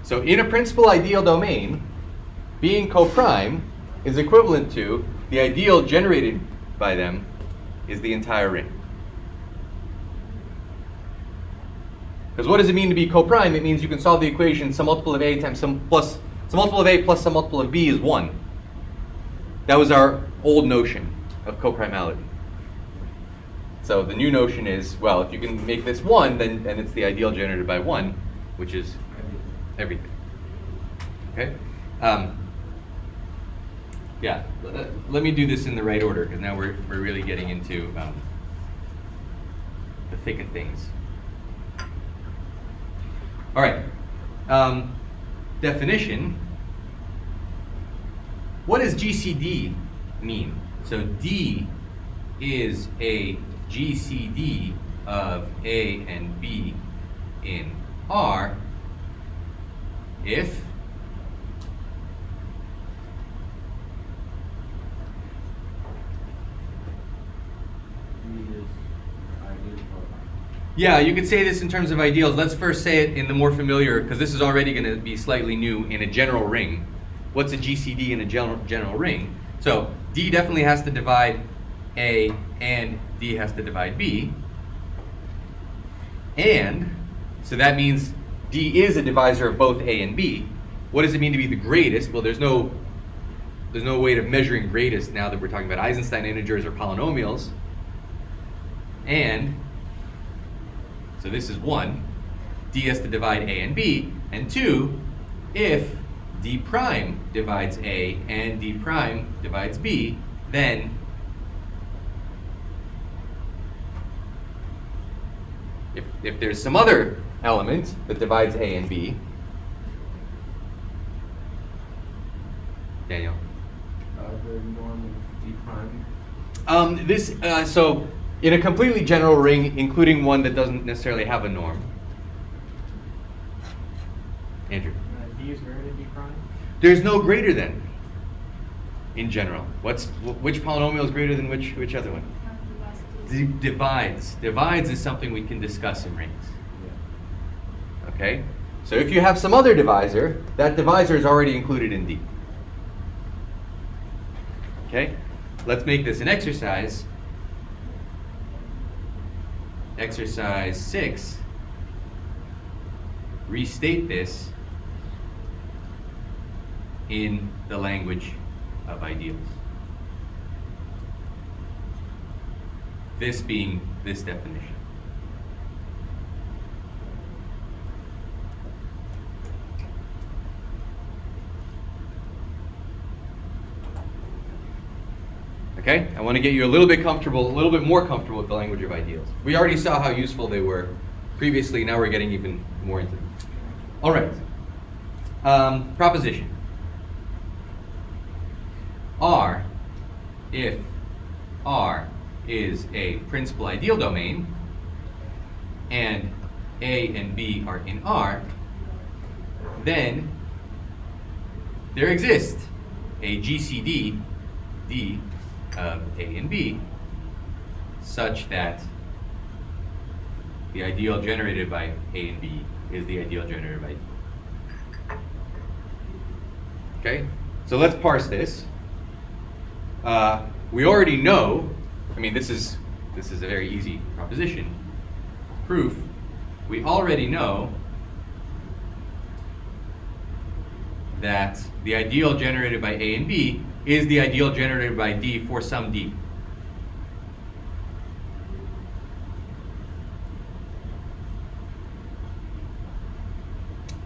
So in a principal ideal domain, being coprime is equivalent to the ideal generated by them is the entire ring. Because what does it mean to be coprime? It means you can solve the equation some multiple of A times some multiple of A plus some multiple of B is 1. That was our old notion of coprimality. So the new notion is, well, if you can make this 1, then it's the ideal generated by 1, which is everything. Okay? Yeah, let me do this in the right order, because now we're really getting into the thick of things. All right. Definition. What does GCD mean? So D is a GCD of A and B in R if yeah, you could say this in terms of ideals. Let's first say it in the more familiar, because this is already going to be slightly new in a general ring. What's a GCD in a general ring? So D definitely has to divide A and D has to divide B. And so that means D is a divisor of both A and B. What does it mean to be the greatest? Well, there's no way of measuring greatest now that we're talking about Eisenstein integers or polynomials. And so this is 1. D has to divide A and B. And 2, if D prime divides A and D prime divides B, then if there's some other element that divides A and B, Daniel? The norm of d prime. So in a completely general ring, including one that doesn't necessarily have a norm. Andrew? D is greater than D prime? There's no greater than in general. Which polynomial is greater than which other one? Divides. Divides is something we can discuss in rings. Okay? So if you have some other divisor, that divisor is already included in D. Okay? Let's make this an exercise. Exercise 6. Restate this in the language of ideals. This being this definition. Okay, I want to get you a little bit comfortable, a little bit more comfortable with the language of ideals. We already saw how useful they were previously. Now we're getting even more into them. All right. Proposition. R, if R is a principal ideal domain, and A and B are in R, then there exists a GCD D of A and B such that the ideal generated by A and B is the ideal generated by D. Okay, so let's parse this. We already know, I mean, this is a very easy proposition. Proof, we already know that the ideal generated by A and B is the ideal generated by D for some D.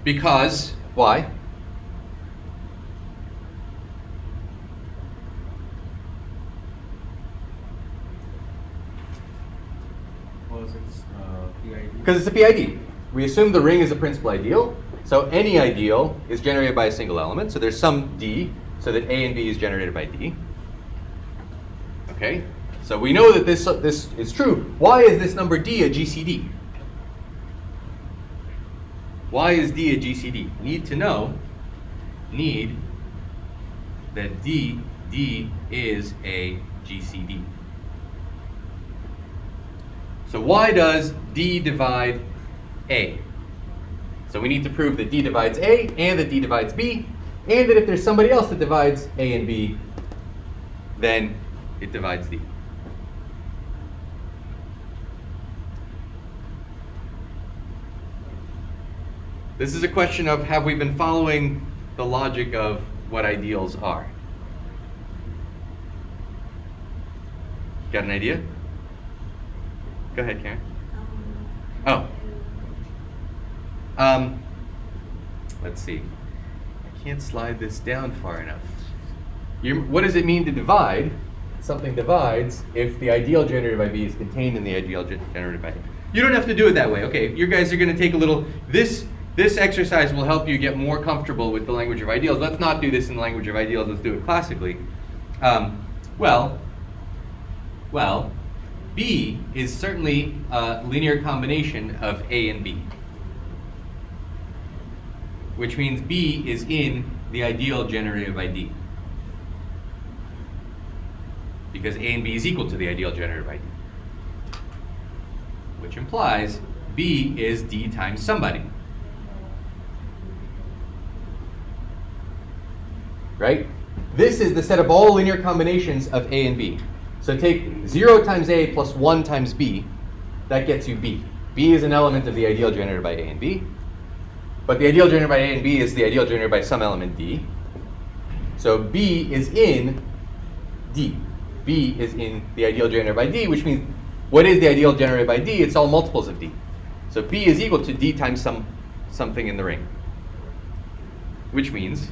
Because, why? Because it's a PID. We assume the ring is a principal ideal, so any ideal is generated by a single element. So there's some D, so that A and B is generated by D. Okay, so we know that this is true. Why is this number D a GCD? Why is D a GCD? Need that D is a GCD. So why does D divide A? So we need to prove that D divides A and that D divides B, and that if there's somebody else that divides A and B, then it divides D. This is a question of, have we been following the logic of what ideals are? Got an idea? Go ahead, Karen. Let's see. I can't slide this down far enough. What does it mean to divide? Something divides if the ideal generated by B is contained in the ideal generated by A. You don't have to do it that way. Okay, you guys are going to take a little. This exercise will help you get more comfortable with the language of ideals. Let's not do this in the language of ideals. Let's do it classically. Well, B is certainly a linear combination of A and B, which means B is in the ideal generated by D, because A and B is equal to the ideal generated by D, which implies B is D times somebody. Right? This is the set of all linear combinations of A and B. So take 0 times A plus 1 times B, that gets you B. B is an element of the ideal generated by A and B. But the ideal generated by A and B is the ideal generated by some element D. So B is in D. B is in the ideal generated by D, which means what is the ideal generated by D? It's all multiples of D. So B is equal to D times something in the ring, which means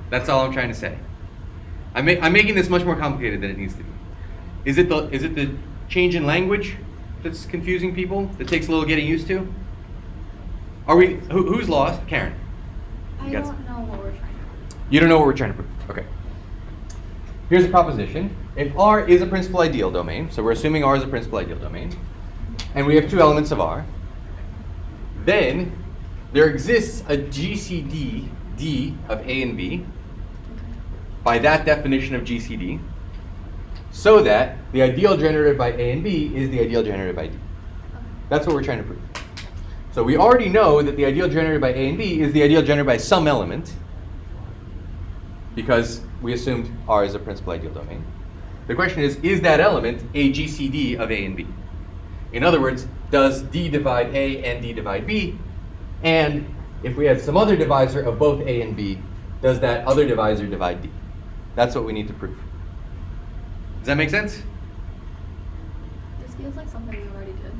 that's all I'm trying to say. I'm making this much more complicated than it needs to be. Is it the change in language that's confusing people? That takes a little getting used to? Are we? Who's lost? Karen. I Yes. don't know what we're trying to prove. You don't know what we're trying to prove. Okay. Here's a proposition. If R is a principal ideal domain, so we're assuming R is a principal ideal domain, and we have two elements of R, then there exists a GCD D of A and B by that definition of GCD, so that the ideal generated by A and B is the ideal generated by D. That's what we're trying to prove. So we already know that the ideal generated by A and B is the ideal generated by some element, because we assumed R is a principal ideal domain. The question is that element a GCD of A and B? In other words, does D divide A and D divide B? And if we had some other divisor of both A and B, does that other divisor divide D? That's what we need to prove. Does that make sense? This feels like something we already did.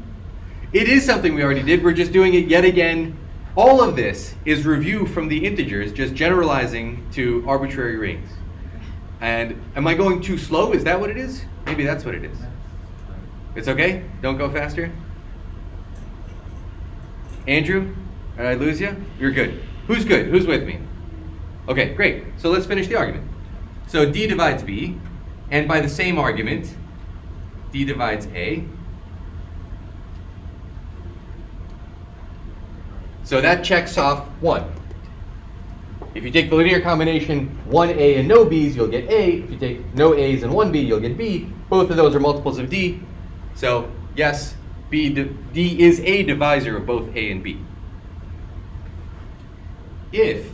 It is something we already did. We're just doing it yet again. All of this is review from the integers, just generalizing to arbitrary rings. And am I going too slow? Is that what it is? Maybe that's what it is. It's okay? Don't go faster? Andrew? Did I lose you? You're good. Who's good? Who's with me? Okay, great. So let's finish the argument. So D divides B, and by the same argument, D divides A. So that checks off 1. If you take the linear combination 1A and no B's, you'll get A. If you take no A's and 1B, you'll get B. Both of those are multiples of D. So yes, D is a divisor of both A and B. If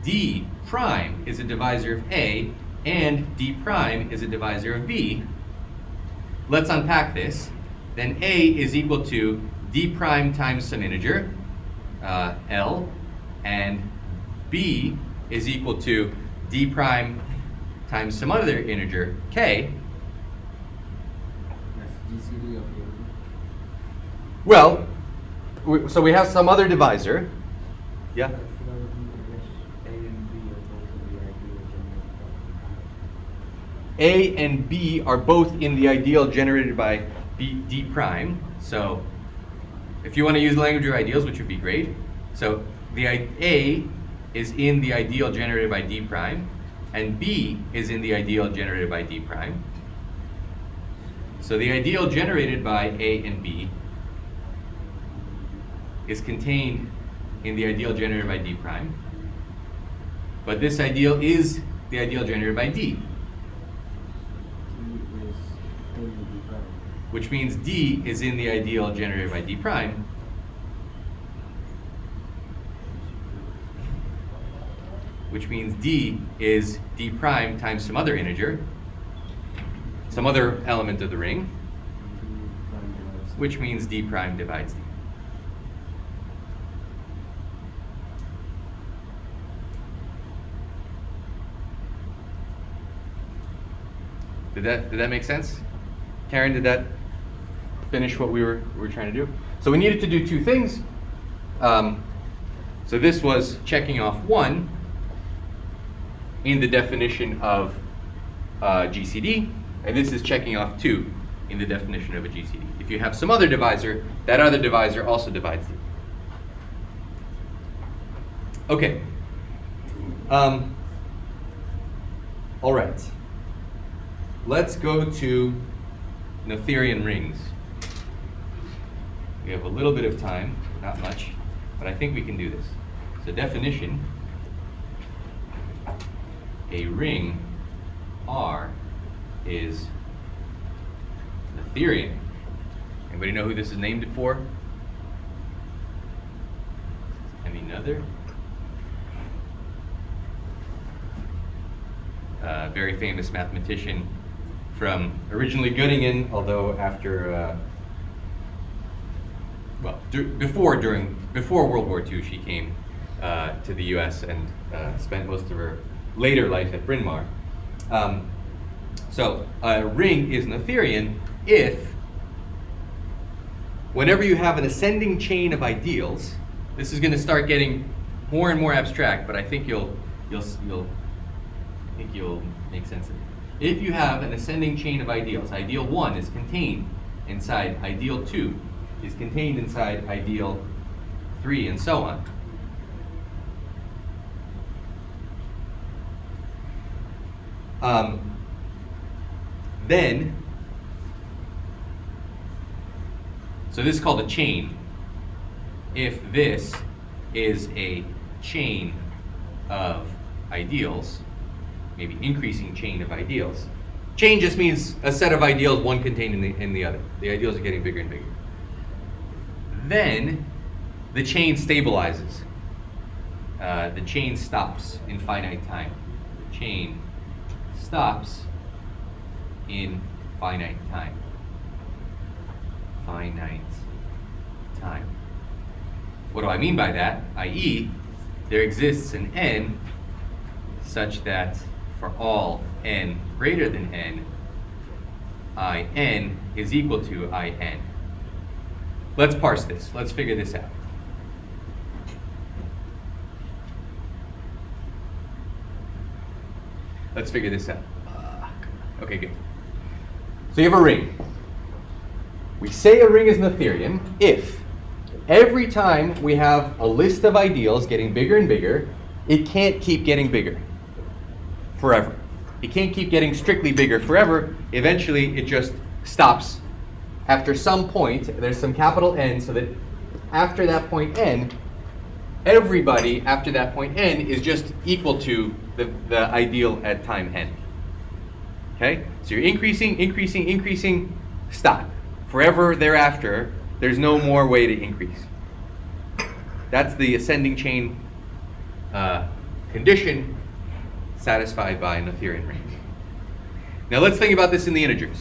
D prime is a divisor of A and D prime is a divisor of B, let's unpack this. Then A is equal to D prime times some integer, L, and B is equal to D prime times some other integer, K. That's GCD of A. Well, so we have some other divisor. Yeah? A and B are both in the ideal generated by A and B are both in the ideal generated by D prime. So if you want to use the language of ideals, which would be great. So the A is in the ideal generated by D prime, and B is in the ideal generated by D prime. So the ideal generated by A and B is contained in the ideal generated by D prime. But this ideal is the ideal generated by D, D is in the D prime. which means D is in the ideal generated by D prime. Which means D is D prime times some other integer, some other element of the ring, D prime divides which means D prime divides D. Did that make sense? Karen, did that finish what we were trying to do? So we needed to do two things. So this was checking off 1 in the definition of GCD, and this is checking off 2 in the definition of a GCD. If you have some other divisor, that other divisor also divides D. Okay. All right. Let's go to Noetherian rings. We have a little bit of time, not much, but I think we can do this. So definition, a ring R is Noetherian. Anybody know who this is named for? Any other? Very famous mathematician from originally Göttingen, although after, before World War II, she came to the U.S. and spent most of her later life at Bryn Mawr. So a ring is Noetherian if, whenever you have an ascending chain of ideals, this is going to start getting more and more abstract, but I think you'll make sense of it. if you have an ascending chain of ideals, ideal 1 is contained inside ideal 2, is contained inside ideal 3, and so on. Then, so this is called a chain. If this is a chain of ideals, maybe increasing chain of ideals. Chain just means a set of ideals, one contained in the other. The ideals are getting bigger and bigger. Then the chain stabilizes. The chain stops in finite time. The chain stops in finite time. Finite time. What do I mean by that? i.e., there exists an n such that for all n greater than n, in is equal to in. Let's parse this. Let's figure this out. Let's figure this out. Okay, good. So you have a ring. We say a ring is Noetherian if every time we have a list of ideals getting bigger and bigger, it can't keep getting bigger forever. It can't keep getting strictly bigger forever. Eventually, it just stops. After some point, there's some capital N, so that after that point N, everybody after that point N is just equal to the ideal at time N. Okay? So you're increasing, stop. Forever thereafter, there's no more way to increase. That's the ascending chain condition satisfied by a Noetherian ring. Now let's think about this in the integers.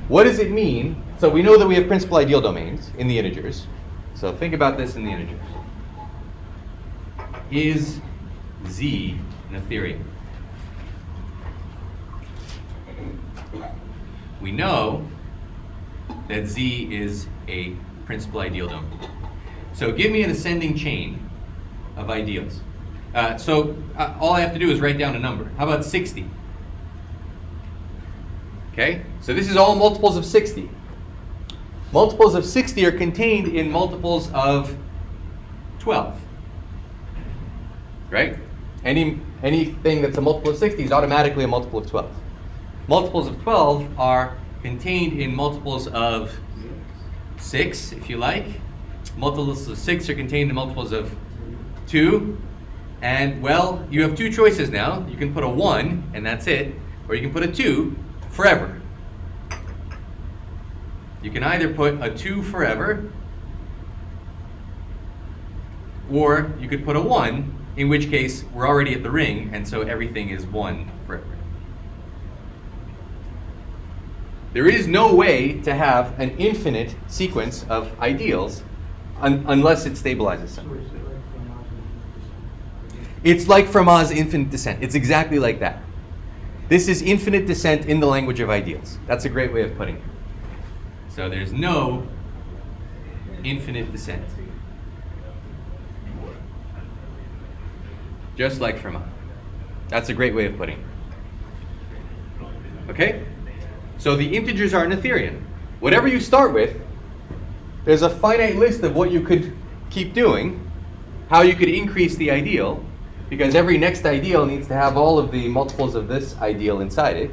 What does it mean? So we know that we have principal ideal domains in the integers. So think about this in the integers. Is Z Noetherian? We know that Z is a principal ideal domain. So give me an ascending chain of ideals. All I have to do is write down a number. How about 60? Okay, so this is all multiples of 60. Multiples of 60 are contained in multiples of 12. Right? Anything that's a multiple of 60 is automatically a multiple of 12. Multiples of 12 are contained in multiples of 6, if you like. Multiples of 6 are contained in multiples of 2. And, well, you have two choices now. You can put a 1, and that's it. Or you can put a 2 forever. You can either put a 2 forever, or you could put a 1, in which case we're already at the ring, and so everything is 1 forever. There is no way to have an infinite sequence of ideals unless it stabilizes something. It's like Fermat's infinite descent. It's exactly like that. This is infinite descent in the language of ideals. That's a great way of putting it. So there's no infinite descent. Just like Fermat. That's a great way of putting it. Okay? So the integers are Noetherian. Whatever you start with, there's a finite list of what you could keep doing, how you could increase the ideal, because every next ideal needs to have all of the multiples of this ideal inside it.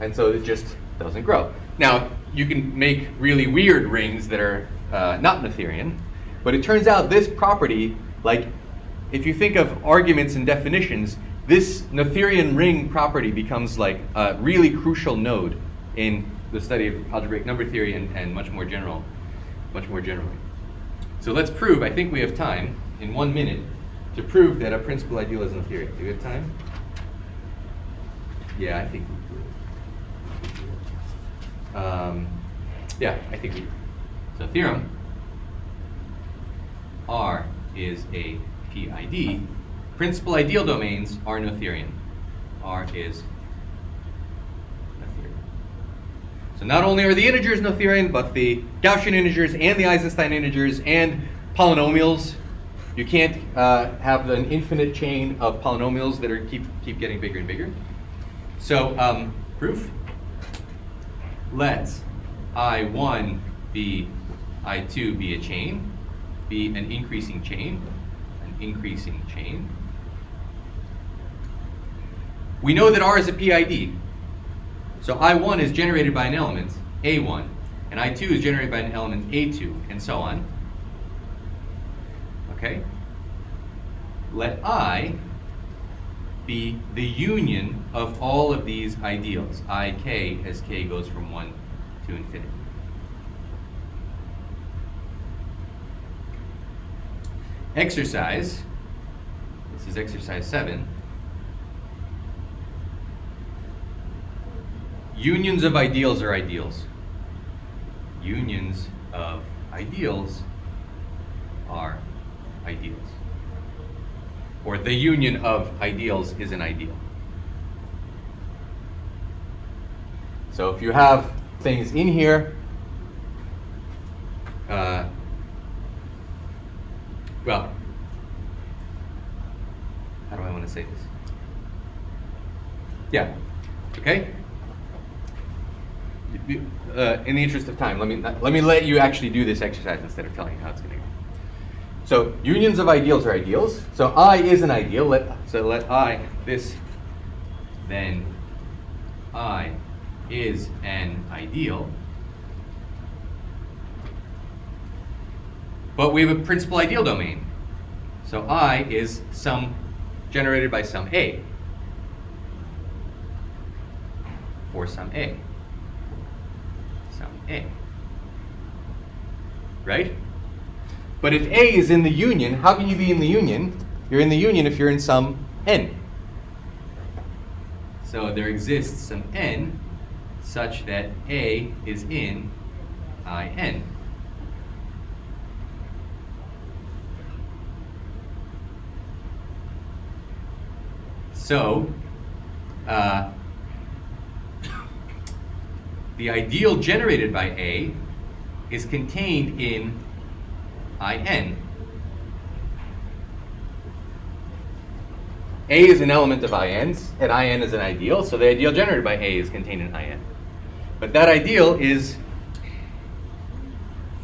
And so it just doesn't grow. Now, you can make really weird rings that are not Noetherian, but it turns out this property, like if you think of arguments and definitions, this Noetherian ring property becomes like a really crucial node in the study of algebraic number theory and much more generally. So let's prove, I think we have time, in 1 minute, to prove that a principal ideal is Noetherian. Do we have time? Yeah, I think we do. Yeah, I think we do. So theorem, R is a PID. Principal ideal domains are Noetherian. R is Noetherian. So not only are the integers Noetherian, but the Gaussian integers and the Eisenstein integers and polynomials. You can't have an infinite chain of polynomials that are keep getting bigger and bigger. So, proof. Let I1 be I2 be a chain, be an increasing chain, We know that R is a PID. So I1 is generated by an element, A1, and I2 is generated by an element, A2, and so on. Okay? Let I be the union of all of these ideals, IK, as k goes from 1 to infinity. Exercise, this is exercise 7. Unions of ideals are ideals. Unions of ideals are ideals. Or the union of ideals is an ideal. So if you have things in here, well, how do I want to say this? Yeah, okay? In the interest of time, let me let you actually do this exercise instead of telling you how it's going to go. So unions of ideals are ideals. So I is an ideal. Let I this, then I is an ideal. But we have a principal ideal domain. So I is some generated by some A. For some A. Some A. Right? But if A is in the union, how can you be in the union? You're in the union if you're in some N. So there exists some N such that A is in IN. So, the ideal generated by A is contained in IN. A is an element of IN's, and IN is an ideal, so the ideal generated by A is contained in IN. But that ideal is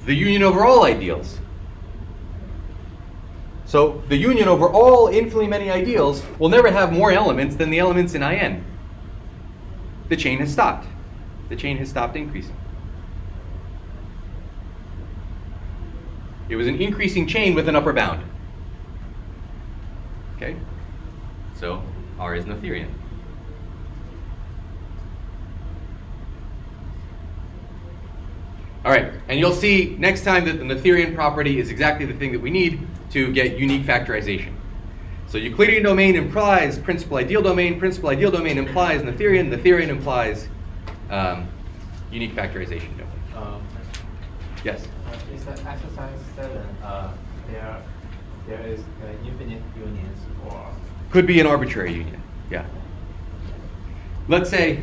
the union over all ideals. So the union over all infinitely many ideals will never have more elements than the elements in IN. The chain has stopped. The chain has stopped increasing. It was an increasing chain with an upper bound. Okay? So R is Noetherian. All right, and you'll see next time that the Noetherian property is exactly the thing that we need to get unique factorization. So Euclidean domain implies principal ideal domain implies Noetherian, Noetherian implies unique factorization domain. Yes? Is that exercise 7, there is infinite unions or? Could be an arbitrary union, yeah. Let's say,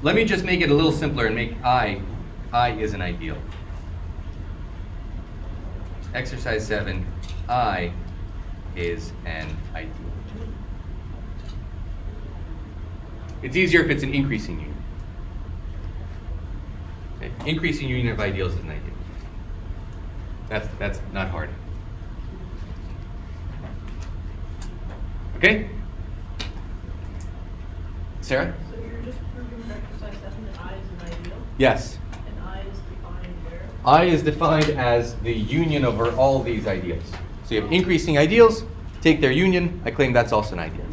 let me just make it a little simpler and make I is an ideal. Exercise 7, I is an ideal. It's easier if it's an increasing union. Okay. Increasing union of ideals is an ideal. That's not hard. Okay? Sarah? So you're just proving for exercise 7 that I is an ideal, Yes. and I is defined where? I is defined as the union over all these ideals. So you have increasing ideals, take their union, I claim that's also an ideal.